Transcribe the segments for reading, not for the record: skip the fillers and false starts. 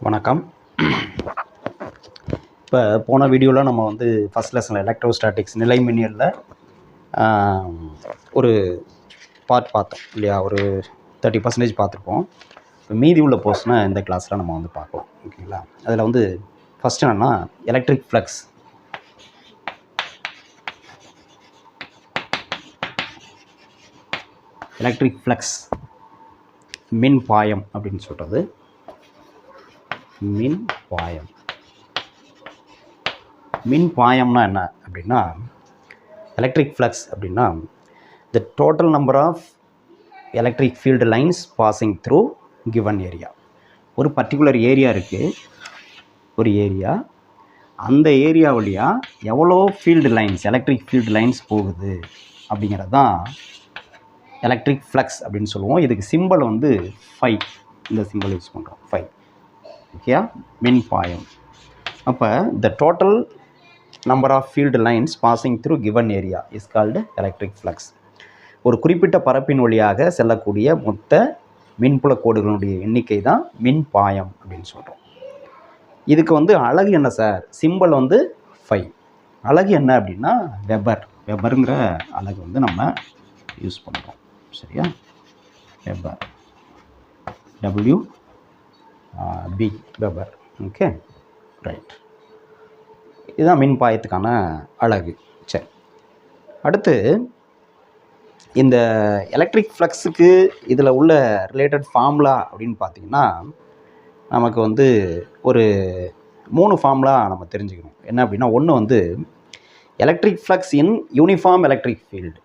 வணக்கம். இப்போ போன வீடியோவில் நம்ம ஃபஸ்ட் லெசனில் எலக்ட்ரோஸ்டாட்டிக்ஸ் நிலைமின்னியலில் ஒரு பார்ட் பார்த்தோம் இல்லையா, ஒரு 30% பார்த்துருப்போம். இப்போ மீதி உள்ள போர்ஷனை இந்த கிளாஸில் நம்ம பார்க்கலாம். ஓகேங்களா? அதில் ஃபஸ்ட்டு என்னென்னா எலக்ட்ரிக் ஃப்ளக்ஸ். எலக்ட்ரிக் ஃப்ளக்ஸ் மின் பாயம் அப்படின்னு சொல்கிறது. மின் பாயம். மின் பாயம்னா என்ன அப்படின்னா, எலக்ட்ரிக் ஃப்ளக்ஸ் அப்படின்னா the total number of electric field lines passing through given area. ஒரு பர்டிகுலர் ஏரியா இருக்குது, ஒரு ஏரியா, அந்த ஏரியா வழியாக எவ்வளோ field lines, electric field lines போகுது அப்படிங்கிறது தான் எலக்ட்ரிக் ஃப்ளக்ஸ் அப்படின்னு சொல்லுவோம். இதுக்கு சிம்பிள் ஃபை. இந்த சிம்பிள் யூஸ் பண்ணுறோம், ஃபை. ஓகே, மின் பாயம். அப்போ the total number of field lines passing through given area is called electric flux. ஒரு குறிப்பிட்ட பரப்பின் வழியாக செல்லக்கூடிய மொத்த மின்புல கோடுகளுடைய எண்ணிக்கை தான் மின் பாயம் அப்படின்னு சொல்கிறோம். இதுக்கு அலகு என்ன சார்? Simple five. அலகு என்ன அப்படின்னா வெபர். வெபருங்கிற அலகு நம்ம யூஸ் பண்ணுறோம். சரியா? Weber, WB, weber. Okay, right. இதுதான் மின் பாயத்துக்கான அலகு. சரி, அடுத்து இந்த எலக்ட்ரிக் ஃப்ளக்ஸுக்கு இதில் உள்ள ரிலேட்டட் ஃபார்முலா அப்படின்னு பார்த்திங்கன்னா, நமக்கு ஒரு 3 ஃபார்முலா நம்ம தெரிஞ்சுக்கணும். என்ன அப்படின்னா, ஒன்று electric flux in uniform electric field.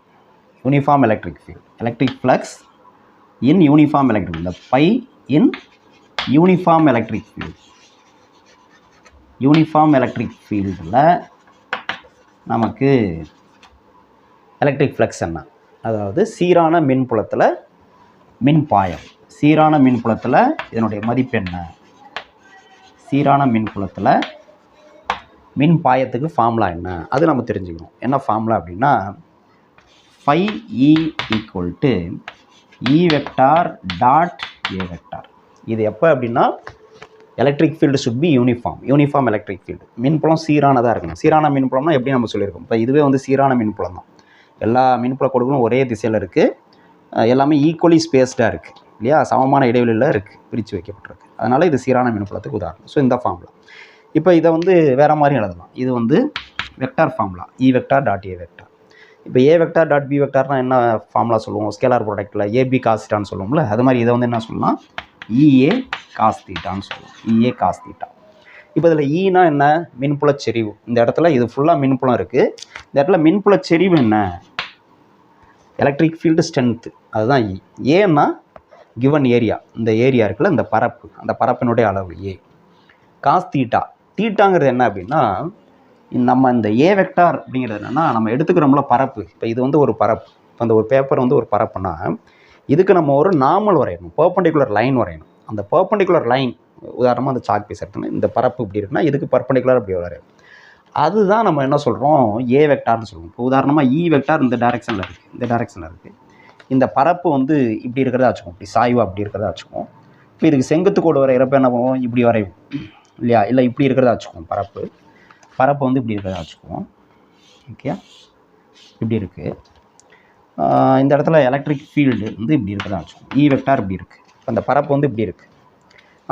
Uniform electric field, electric flux in uniform electric, இந்த phi in uniform electric field. Uniform electric ஃபீல்டில் நமக்கு எலக்ட்ரிக் ஃப்ளக்ஸ் என்ன? அதாவது சீரான மின்புலத்தில் மின் பாயம். சீரான மின்புலத்தில் இதனுடைய மதிப்பு என்ன? சீரான மின்புலத்தில் மின் பாயத்துக்கு ஃபார்முலா என்ன? அது நம்ம தெரிஞ்சுக்கணும். என்ன ஃபார்முலா அப்படின்னா, five E equal to E vector dot A vector. இது எப்போ அப்படின்னா, electric field should be uniform. Uniform electric field. மின்புலம் சீரானதாக இருக்கணும். சீரான மின்புலம்னா எப்படி நம்ம சொல்லியிருக்கோம்? இப்போ இதுவே சீரான மின்புலம் தான். எல்லா மின்புல கோடுகளும் ஒரே திசையில் இருக்குது, எல்லாமே ஈக்குவலி ஸ்பேஸ்டாக இருக்குது இல்லையா, சமமான இடைவெளியில் இருக்குது, பிரித்து வைக்கப்பட்டிருக்கு. அதனால் இது சீரான மின்புலத்துக்கு உதாரணம். ஸோ இந்த ஃபார்முலா. இப்போ இதை வேறு மாதிரி எழுதலாம். இது vector formula, E vector dot A vector. இப்போ ஏ வெக்டார் டாட் பி வெக்டார்னால் என்ன ஃபார்முலா சொல்லுவோம்? ஸ்கேலார் ப்ராடக்ட்டில் ஏபி காஸ்தான்னு சொல்லுவோம்ல, அது மாதிரி இதை என்ன சொல்லலாம்? இஏ காஸ் தீட்டான்னு சொல்லுவோம். இஏ காஸ் தீட்டா. இப்போ இதில் ஈனா என்ன? மின்புல செறிவு. இந்த இடத்துல இது ஃபுல்லாக மின்புலம் இருக்குது. இந்த இடத்துல மின்புல செறிவு என்ன? எலக்ட்ரிக் ஃபீல்டு ஸ்ட்ரென்த்து, அதுதான் இ. ஏன்னா கிவன் ஏரியா, இந்த ஏரியா இருக்குல்ல, இந்த பரப்பு, அந்த பரப்பினுடைய அளவு ஏ. Cos theta. தீட்டாங்கிறது என்ன அப்படின்னா, நம்ம இந்த ஏ வெக்டார் அப்படிங்கிறது என்னென்னா, நம்ம எடுத்துக்கிறோம்ல பரப்பு. இப்போ இது ஒரு பரப்பு. இப்போ அந்த ஒரு பேப்பர் ஒரு பரப்புனா, இதுக்கு நம்ம ஒரு நார்மல் வரையணும், பர்பண்டிகுலர் லைன் வரையணும். அந்த பர்பண்டிகுலர் லைன், உதாரணமாக அந்த சாக் பீஸ் எடுத்துன்னு, இந்த பரப்பு இப்படி இருக்குன்னா இதுக்கு பர்பண்டிகுலர் அப்படி வரையணும். அதுதான் நம்ம என்ன சொல்கிறோம்? ஏ வெக்டார்னு சொல்லுவோம். இப்போ உதாரணமாக இ வெக்டார் இந்த டைரெக்ஷனில் இருக்குது, இந்த டைரெக்ஷனில் இருக்குது. இந்த பரப்பு இப்படி இருக்கிறதா வச்சுக்கோம், இப்படி சாய்வாக அப்படி இருக்கிறதா வச்சுக்கோம். இப்போ இதுக்கு செங்குத்து கோடு வரைகிறப்ப என்ன பண்ணுவோம்? இப்படி வரைவோம் இல்லையா? இல்லை இப்படி இருக்கிறதா வச்சுக்கோம். பரப்பு இப்படி இருக்கிறதா வச்சுக்குவோம். ஓகே, இப்படி இருக்குது. இந்த இடத்துல எலக்ட்ரிக் ஃபீல்டு இப்படி இருக்கிறதா வச்சுக்கோம். இ வெக்டார் இப்படி இருக்குது. அந்த பரப்பு இப்படி இருக்குது.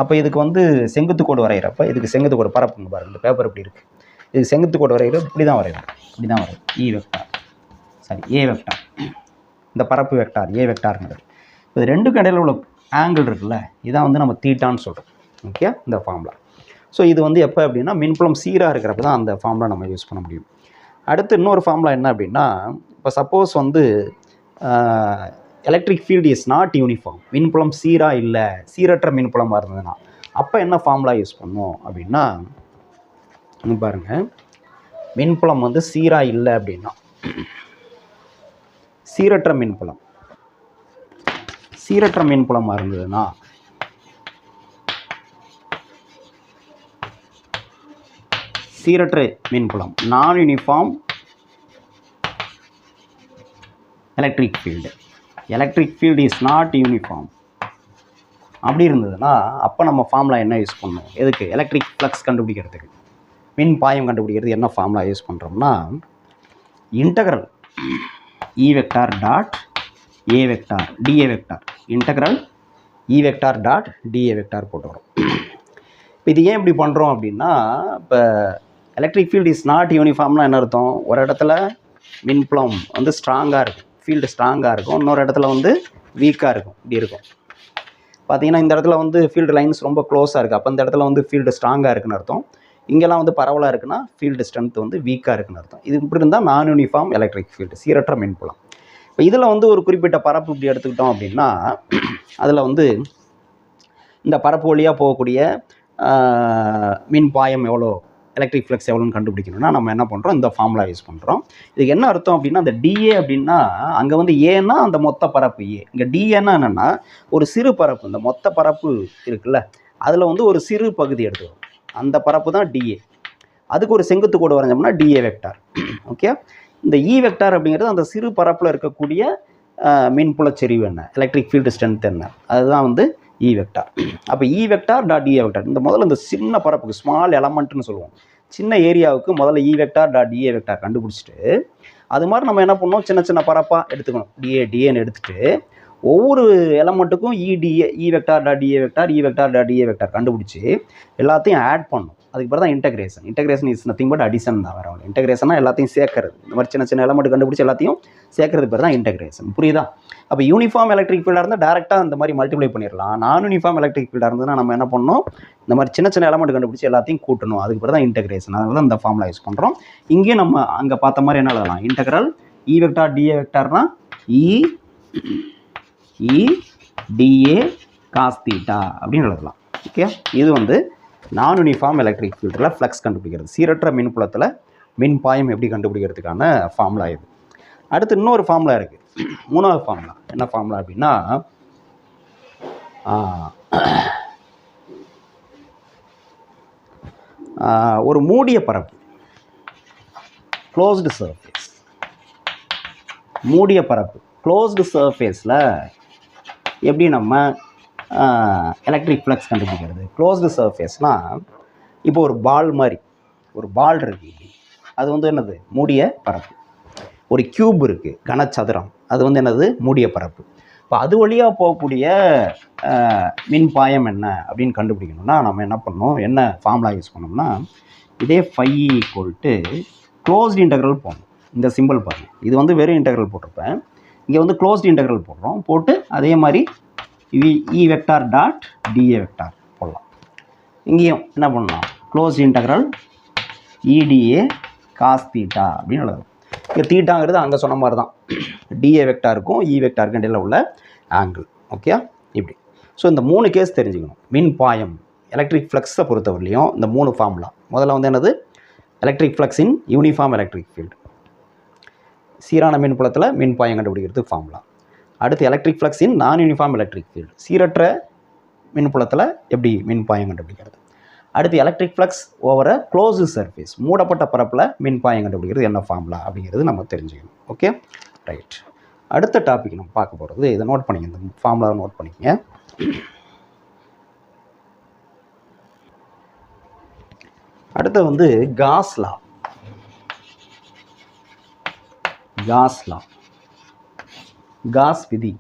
அப்போ இதுக்கு செங்குத்து கோடு வரைகிறப்ப, இதுக்கு செங்குத்து கோடு பரப்புங்க பாருங்கள், இந்த பேப்பர் இப்படி இருக்குது. இதுக்கு செங்குத்து கோடு வரைகிறப்ப இப்படி தான் வரையணும், இப்படி தான் வரையும். இ வெக்டார், சாரி ஏ வெக்டார். இந்த பரப்பு வெக்டார் ஏ வெக்டார்ங்கிறது. இது ரெண்டுக்கும் இடையில உள்ள ஆங்கிள் இருக்குல்ல, இதான் நம்ம தீட்டான்னு சொல்கிறோம். ஓகே, இந்த ஃபார்முலா. ஸோ இது எப்போ அப்படின்னா, மின்புலம் சீராக இருக்கிறப்ப தான் அந்த ஃபார்முலா நம்ம யூஸ் பண்ண முடியும். அடுத்து இன்னொரு ஃபார்முலா என்ன அப்படின்னா, இப்போ suppose electric field is not uniform, மின்புலம் சீராக இல்லை, சீரற்ற மின்புலமாக இருந்ததுன்னா அப்போ என்ன ஃபார்முலா யூஸ் பண்ணோம் அப்படின்னா, பாருங்கள், மின்புலம் சீராக இல்லை அப்படின்னா, சீரற்ற மின்புலமாக இருந்ததுன்னா சீரற்ற மின்புலம், நான் uniform electric field. Electric field is not uniform அப்படி இருந்ததுன்னா அப்போ நம்ம ஃபார்முலா என்ன யூஸ் பண்ணணும்? எதுக்கு? எலக்ட்ரிக் ஃப்ளக்ஸ் கண்டுபிடிக்கிறதுக்கு, மின் பாயம் கண்டுபிடிக்கிறது என்ன ஃபார்முலா யூஸ் பண்ணுறோம்னா, integral E vector dot A vector dA vector, integral E vector dot dA vector போட்டு வரும். இப்போ இது ஏன் இப்படி பண்ணுறோம் அப்படின்னா, இப்போ எலக்ட்ரிக் ஃபீல்டு இஸ் நாட் யூனிஃபார்ம்னா என்ன அர்த்தம்? ஒரு இடத்துல மின்புலம் வந்து ஸ்ட்ராங்காக இருக்கும், ஃபீல்டு ஸ்ட்ராங்காக இருக்கும், இன்னொரு இடத்துல வந்து வீக்காக இருக்கும், இப்படி இருக்கும். பார்த்தீங்கன்னா இந்த இடத்துல வந்து ஃபீல்டு லைன்ஸ் ரொம்ப க்ளோஸாக இருக்குது, அப்போ இந்த இடத்துல வந்து ஃபீல்டு ஸ்ட்ராங்காக இருக்குன்னு அர்த்தம். இங்கெல்லாம் வந்து பரவலாக இருக்குன்னா ஃபீல்டு ஸ்ட்ரென்த் வந்து வீக்காக இருக்குன்னு அர்த்தம். இது இப்படி இருந்தால் நான் யூனிஃபார்ம் எலக்ட்ரிக் ஃபீல்டு, சீரற்ற மின்புலம். இப்போ இதில் வந்து ஒரு குறிப்பிட்ட பரப்பு இப்படி எடுத்துக்கிட்டோம் அப்படின்னா, அதில் வந்து இந்த பரப்பு வழியாக போகக்கூடிய மின் பாயம் எவ்வளோ, எலக்ட்ரிக் ஃப்ளக்ஸ் எவ்வளோன்னு கண்டுபிடிக்கணும்னா நம்ம என்ன பண்ணுறோம்? இந்த ஃபார்முலா யூஸ் பண்ணுறோம். இதுக்கு என்ன அர்த்தம் அப்படின்னா, அந்த டிஏ அப்படின்னா அங்கே வந்து ஏன்னா அந்த மொத்த பரப்பு ஏ, இங்கே டிஏன்னா என்னென்னா ஒரு சிறு பரப்பு, இந்த மொத்த பரப்பு இருக்குல்ல அதில் வந்து ஒரு சிறு பகுதி எடுத்துக்கிறோம், அந்த பரப்பு தான் டிஏ. அதுக்கு ஒரு செங்குத்து கோடு வரைஞ்சோம்னா டிஏ வெக்டார். ஓகே, இந்த இ வெக்டார் அப்படிங்கிறது அந்த சிறு பரப்பில் இருக்கக்கூடிய மின்புல செறிவு என்ன, எலக்ட்ரிக் ஃபீல்டு ஸ்ட்ரென்த் என்ன, அதுதான் வந்து இ வெக்டார். அப்போ E vector dot DA vector, இந்த முதல்ல இந்த சின்ன பரப்புக்கு ஸ்மால் எலமெண்ட்னு சொல்லுவோம், சின்ன ஏரியாவுக்கு முதல்ல E vector dot DA vector கண்டுபிடிச்சிட்டு, அது மாதிரி நம்ம என்ன பண்ணோம், சின்ன சின்ன பரப்பாக எடுத்துக்கணும், டிஏன்னு எடுத்துகிட்டு ஒவ்வொரு எலமெண்ட்டுக்கும் E vector dot DA vector, E vector dot DA vector கண்டுபிடிச்சி எல்லாத்தையும் ஆட் பண்ணணும். அதுக்கு பிறகு தான் integration. Integration is nothing but addition தான், வேறு ஒன்று. இன்டகிரேஷனாக எல்லாத்தையும் சேர்க்கறது, இந்த மாதிரி சின்ன சின்ன எலமெண்ட் கண்டுபிடிச்சி எல்லாத்தையும் சேர்க்கறது பேர் தான் இன்டகிரேஷன். புரியுதா? அப்போ யூனிஃபார்ம் எலக்ட்ரிக் ஃபீல்டாக இருந்தால் டேரெக்டாக இந்த மாதிரி மல்டிப்ளை பண்ணிடலாம். நான் யூனிஃபார்ம் எலக்ட்ரிக் ஃபீல்டாக இருந்ததுன்னா நம்ம என்ன பண்ணணும், இந்த மாதிரி சின்ன சின்ன எலமெண்ட் கண்டுபிடிச்சி எல்லாத்தையும் கூட்டணும், அதுக்கு பிறகு தான் இன்டகிரேஷன். அதனால தான் இந்த ஃபார்முலா யூஸ் பண்ணுறோம். இங்கேயும் நம்ம அங்கே பார்த்த மாதிரி என்ன எழுதலாம், இன்டகரல் இ வெக்டார் டிஏ வெக்டார்னா இ டிஏ காஸ் தீட்டா அப்படின்னு எழுதலாம். ஓகே, இது வந்து நான் யூனிஃபார்ம் எலக்ட்ரிக் ஃபீல்டில் ஃப்ளக்ஸ் கண்டுபிடிக்கிறது, சீரற்ற மின்புலத்தில் மின் பாயம் எப்படி கண்டுபிடிக்கிறதுக்கான ஃபார்முலா இது. அடுத்து இன்னொரு ஃபார்முலா இருக்குது, மூணாவது ஃபார்முலா. என்ன ஃபார்முலா அப்படின்னா, ஒரு மூடிய பரப்பு, க்ளோஸ்டு சர்ஃபேஸ், மூடிய பரப்பு க்ளோஸ்டு சர்ஃபேஸில் எப்படி நம்ம எலக்ட்ரிக் ஃப்ளக்ஸ் கண்டுபிடிக்கிறது? க்ளோஸ்டு சர்ஃபேஸ்னால் இப்போ ஒரு பால் மாதிரி, ஒரு பால் இருக்குது, அது வந்து என்னது, மூடிய பரப்பு. ஒரு க்யூப் இருக்குது, கனச்சதுரம், அது வந்து என்னது, மூடிய பரப்பு. இப்போ அது வழியாக போகக்கூடிய மின் பாயம் என்ன அப்படின்னு கண்டுபிடிக்கணும்னா நம்ம என்ன பண்ணணும், என்ன ஃபார்முலா யூஸ் பண்ணோம்னா, இதே ஃபை ஈக்குவல் க்ளோஸ்டு இன்டெக்ரல் போடணும். இந்த சிம்பிள் பாருங்கள், இது வந்து வெறும் இன்டெக்ரல் போட்டிருப்பேன், இங்கே வந்து க்ளோஸ்டு இன்டெக்ரல் போடுறோம், போட்டு அதே மாதிரி E vector dot DA vector போடலாம். இங்கேயும் என்ன பண்ணலாம், closed integral EdA cos theta அப்படின்னு எழுதலாம். இங்கே தீட்டாங்கிறது அங்கே சொன்ன மாதிரி தான், டிஏ வெக்டாருக்கும் இ வெக்டாருக்கும் இடையில் உள்ள ஆங்கிள். ஓகே, இப்படி. ஸோ இந்த 3 கேஸ் தெரிஞ்சுக்கணும். மின் பாயம் எலக்ட்ரிக் ஃப்ளக்ஸை பொறுத்தவரையிலையும் இந்த 3 ஃபார்முலா. முதல்ல வந்து என்னது, electric flux in uniform electric field, சீரான மின்புலத்தில் மின் பாயம் கண்டுபிடிக்கிறதுக்கு ஃபார்முலா. அடுத்து எலக்ட்ரிக் ஃப்ளக்ஸ் இன் நான் யூனிஃபார்ம் எலக்ட்ரிக் ஃபீல்டு, சீரற்ற மின்புலத்தில் எப்படி மின் பாயம் கண்டுபிடிக்கிறது. அடுத்து எலக்ட்ரிக் ஃப்ளக்ஸ் ஓவர் அ க்ளோஸ்டு சர்ஃபேஸ், மூடப்பட்ட பரப்பில் மின் பாயம் கண்டுபிடிக்கிறது என்ன ஃபார்முலா அப்படிங்கிறது நம்ம தெரிஞ்சுக்கணும். Okay, right. அடுத்த டாபிக் நம்ம பார்க்க போகிறது, இதை நோட் பண்ணிங்க, இந்த ஃபார்முலாவை நோட் பண்ணிக்கங்க. அடுத்து வந்து காஸ் லா. காஸ் விதி.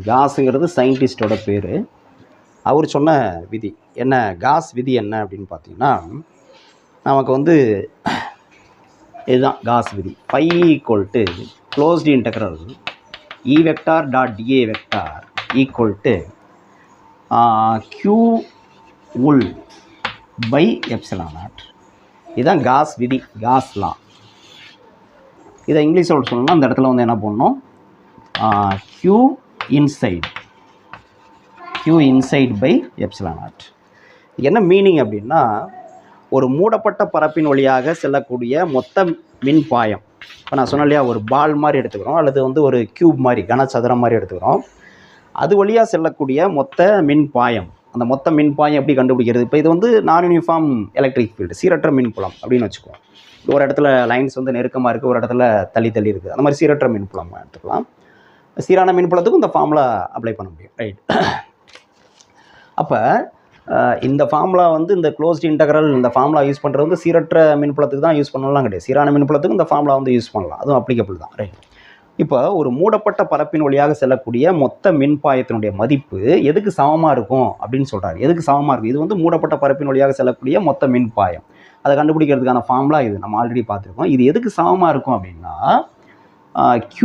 காஸுங்கிறது சயின்டிஸ்டோட பேர், அவர் சொன்ன விதி என்ன, காஸ் விதி என்ன அப்படின்னு பார்த்தீங்கன்னா, நமக்கு வந்து இதுதான் காஸ் விதி. Phi equal closed integral E vector dot DA vector equal Q உல் பை எப்சிலான் நாட். இதுதான் காஸ் விதி, காஸ் லா. இதை இங்கிலீஷில் சொல்லணும்னா அந்த இடத்துல வந்து என்ன பண்ணணும், Q inside by epsilon naught. என்ன மீனிங் அப்படின்னா, ஒரு மூடப்பட்ட பரப்பின் வழியாக செல்லக்கூடிய மொத்த மின் பாயம், இப்போ நான் சொன்னேன் இல்லையா, ஒரு பால் மாதிரி எடுத்துக்கிறோம் அல்லது வந்து ஒரு க்யூப் மாதிரி கனசதுரம் மாதிரி எடுத்துக்கிறோம், அது வழியாக செல்லக்கூடிய மொத்த மின் பாயம், அந்த மொத்த மின் பாயம் எப்படி கண்டுபிடிக்கிறது? இப்போ இது வந்து நான் யூனிஃபார்ம் எலக்ட்ரிக் ஃபீல்டு, சீரற்ற மின்புலம் அப்படின்னு வச்சுக்குவோம். ஒரு இடத்துல லைன்ஸ் வந்து நெருக்கமாக இருக்குது, ஒரு இடத்துல தள்ளி இருக்குது, அந்த மாதிரி சீரற்ற மின்புலம் எடுத்துக்கலாம். சீரான மின்புலத்துக்கும் இந்த ஃபார்முலா அப்ளை பண்ண முடியும். ரைட். அப்போ இந்த ஃபார்முலா வந்து இந்த க்ளோஸ்ட் இன்டகரல் இந்த ஃபார்முலா யூஸ் பண்ணுறது வந்து சீரற்ற மின்புலத்துக்கு தான் யூஸ் பண்ணலாம் கிடையாது. சீரான மின்புலத்துக்கு இந்த ஃபார்முலா வந்து யூஸ் பண்ணலாம், அதுவும் அப்ளிகபிள் தான். ரைட். இப்போ ஒரு மூடப்பட்ட பரப்பின் வழியாக செல்லக்கூடிய மொத்த மின்பாயத்தினுடைய மதிப்பு எதுக்கு சமமாக இருக்கும் அப்படின்னு சொல்கிறாரு. எதுக்கு சமமாக இருக்கும்? இது வந்து மூடப்பட்ட பரப்பின் வழியாக செல்லக்கூடிய மொத்த மின்பாயம். அதை கண்டுபிடிக்கிறதுக்கான ஃபார்முலா இது நம்ம ஆல்ரெடி பார்த்துருக்கோம். இது எதுக்கு சமமாக இருக்கும் அப்படின்னா Q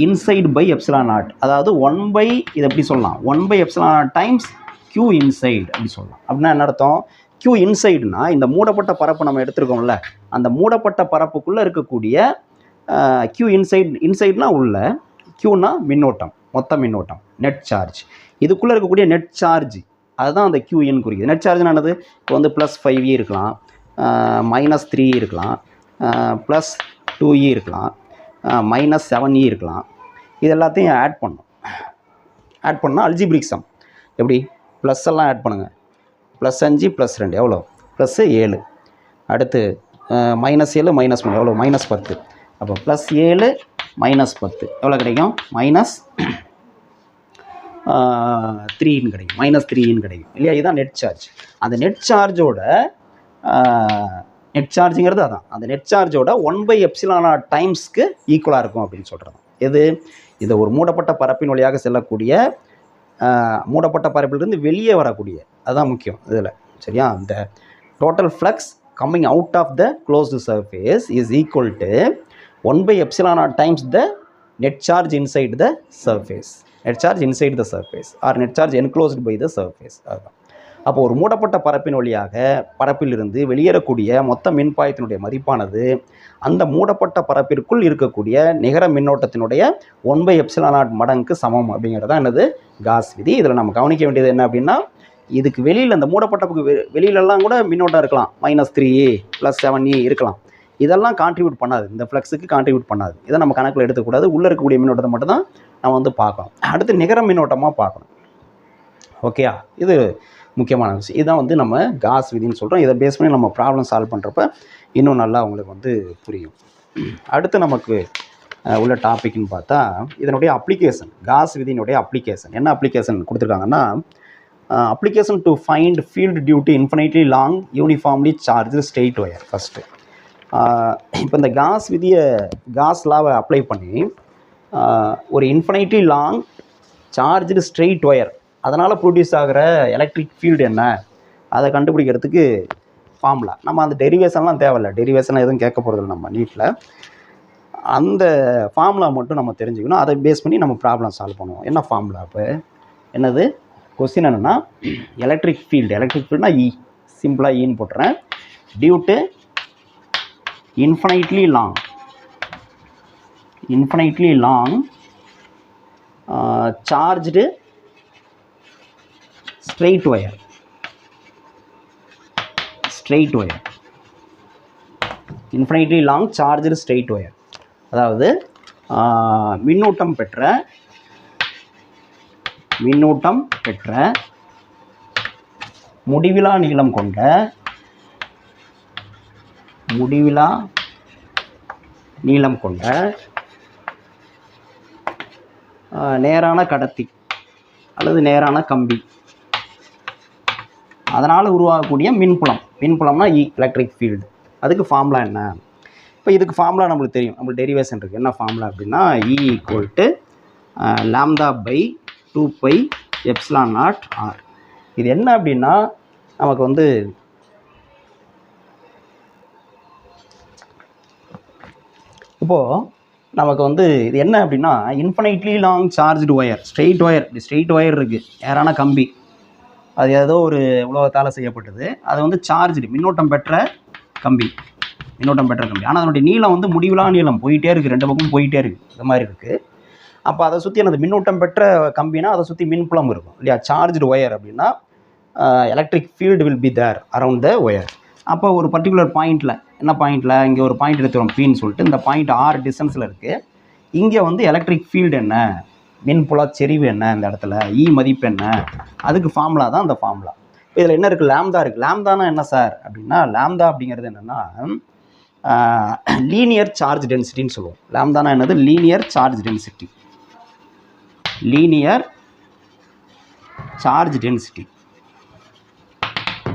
inside by epsilon naught, அதாவது 1 இதை எப்படி சொல்லலாம், 1 epsilon naught times Q inside அப்படி சொல்லலாம். அப்படின்னா என்ன அர்த்தம்? Q இன்சைடுனா இந்த மூடப்பட்ட பரப்பு நம்ம எடுத்துருக்கோம்ல, அந்த மூடப்பட்ட பரப்புக்குள்ளே இருக்கக்கூடிய Q இன்சைட்னா உள்ள, Qனா மின்னோட்டம், மொத்த மின்னோட்டம், நெட் சார்ஜ். இதுக்குள்ளே இருக்கக்கூடிய நெட் சார்ஜ் அதுதான் அந்த Qன் குறிக்குது. நெட் சார்ஜ்னா என்னது? இப்போ வந்து +5E இருக்கலாம், -3 இருக்கலாம், +2E இருக்கலாம், -7E இருக்கலாம். இது எல்லாத்தையும் ஆட் பண்ணால் அல்ஜிப்ரிக் சம் எப்படி? ப்ளஸ் எல்லாம் ஆட் பண்ணுங்கள். +5 +2 எவ்வளோ? +7. அடுத்து -7 -3 எவ்வளோ? -10. அப்போ +7 -10 எவ்வளோ கிடைக்கும்? -3 கிடைக்கும். -3 கிடைக்கும் இல்லையா? இதுதான் நெட் சார்ஜ். அந்த நெட் சார்ஜோட நெட் சார்ஜுங்கிறது அதான். அந்த நெட் சார்ஜோட 1 எப்சிலான் நாட் டைம்ஸ்க்கு ஈக்குவலாக இருக்கும் அப்படின்னு சொல்கிறது. இது ஒரு மூடப்பட்ட பரப்பின் வழியாக செல்லக்கூடிய, மூடப்பட்ட பரப்பிலிருந்து வெளியே வரக்கூடிய, அதுதான் முக்கியம் இதில். சரியா? இந்த total flux coming out of the closed surface is equal to 1 epsilon naught times the net charge inside the surface. Net charge inside the surface or net charge enclosed by the surface. அதுதான். அப்போ ஒரு மூடப்பட்ட பரப்பின் வழியாக பரப்பிலிருந்து வெளியேறக்கூடிய மொத்த மின்பாயத்தினுடைய மதிப்பானது அந்த மூடப்பட்ட பரப்பிற்குள் இருக்கக்கூடிய நிகர மின்னோட்டத்தினுடைய 1 எப்சிலான் நாட் மடங்குக்கு சமம் அப்படிங்கிறது தான் என்னது? காஸ் விதி. இதில் நம்ம கவனிக்க வேண்டியது என்ன அப்படின்னா, இதுக்கு வெளியில், இந்த மூடப்பட்ட வெளியிலலாம் கூட மின்னோட்டம் இருக்கலாம், -3E +7E இருக்கலாம். இதெல்லாம் கான்ட்ரிபியூட் பண்ணாது, இந்த ஃப்ளக்ஸுக்கு கான்ட்ரிபியூட் பண்ணாது. இதை நம்ம கணக்கில் எடுத்துக்கூடாது. உள்ளே இருக்கக்கூடிய மின்னோட்டத்தை மட்டும் தான் நம்ம வந்து பார்க்கணும். அடுத்து நிகர மின்னோட்டமாக பார்க்கணும். ஓகேயா? இது முக்கியமான விஷயம். இதுதான் வந்து நம்ம காஸ் விதின்னு சொல்கிறோம். இதை பேஸ் பண்ணி நம்ம ப்ராப்ளம் சால்வ் பண்ணுறப்ப இன்னும் நல்லா உங்களுக்கு வந்து புரியும். அடுத்து நமக்கு உள்ள டாபிக்னு பார்த்தா இதனுடைய அப்ளிகேஷன், காஸ் விதியினுடைய அப்ளிகேஷன். என்ன அப்ளிகேஷன் கொடுத்துருக்காங்கன்னா, application to find field due to infinitely long uniformly charge straight wire. First இப்போ இந்த காஸ் விதியை, காஸ் லாவை அப்ளை பண்ணி ஒரு infinitely long charged straight wire, அதனால் ப்ரொடியூஸ் ஆகிற எலக்ட்ரிக் ஃபீல்டு என்ன, அதை கண்டுபிடிக்கிறதுக்கு ஃபார்முலா. நம்ம அந்த டெரிவேஷன்லாம் தேவையில்லை, டெரிவேஷன்லாம் எதுவும் கேட்க போகிறதில்ல நம்ம நீட்டில். அந்த ஃபார்முலா மட்டும் நம்ம தெரிஞ்சுக்கணும். அதை பேஸ் பண்ணி நம்ம ப்ராப்ளம் சால்வ் பண்ணுவோம். என்ன ஃபார்முலா? இப்போ என்னது கொஸ்டின் என்னென்னா, எலக்ட்ரிக் ஃபீல்டுனா இ, சிம்பிளாக ஈன்னு போட்டுறேன். Due to infinitely long charged straight wire, infinitely long charged straight wire, அதாவது மின்னூட்டம் பெற்ற முடிவிலா நீளம் கொண்ட நேரான கடத்தி அல்லது நேரான கம்பி, அதனால் உருவாகக்கூடிய மின்புலம்னா இ, எலக்ட்ரிக் ஃபீல்டு. அதுக்கு ஃபார்முலா என்ன? இப்போ இதுக்கு ஃபார்முலா நம்மளுக்கு தெரியும், நம்மளுக்கு டெரிவேஷன் இருக்குது. என்ன ஃபார்முலா அப்படின்னா, E = λ/2πε0r. இது என்ன அப்படின்னா, நமக்கு வந்து இப்போது நமக்கு வந்து இது என்ன அப்படின்னா, infinitely long charged wire, straight wire இருக்குது, நேரான கம்பி, அது ஏதோ ஒரு உலோகத்தால் செய்யப்பட்டது. அது வந்து சார்ஜ்டு, மின்னோட்டம் பெற்ற கம்பி. ஆனால் அதனுடைய நீளம் வந்து முடிவிலா நீளம், போயிட்டே இருக்குது, 2 பக்கமும் போயிட்டே இருக்குது, இது மாதிரி இருக்குது. அப்போ அதை சுற்றி அந்த மின்னோட்டம் பெற்ற கம்பினா அதை சுற்றி மின்புலம் இருக்கும் இல்லையா? சார்ஜ்டு ஒயர் அப்படின்னா electric field will be there around the wire. அப்போ ஒரு பர்டிகுலர் பாயிண்டில், என்ன பாயிண்டில், இங்கே ஒரு பாயிண்ட் எடுத்துகிறோம் பின்னு சொல்லிட்டு, இந்த பாயிண்ட் r டிஸ்டன்ஸில் இருக்குது. இங்கே வந்து எலக்ட்ரிக் ஃபீல்டு என்ன, மின்புல செறிவு என்ன, இந்த இடத்துல இ மதிப்பு என்ன, அதுக்கு ஃபார்முலா தான் அந்த ஃபார்முலா. இதில் என்ன இருக்குது? லாம்தா இருக்குது. லாம்தானா என்ன சார் அப்படின்னா, லாம்தா அப்படிங்கிறது என்னென்னா லீனியர் சார்ஜ் டென்சிட்டின்னு சொல்லுவோம். லாம்தானா என்னது? Linear charge density. Linear charge density.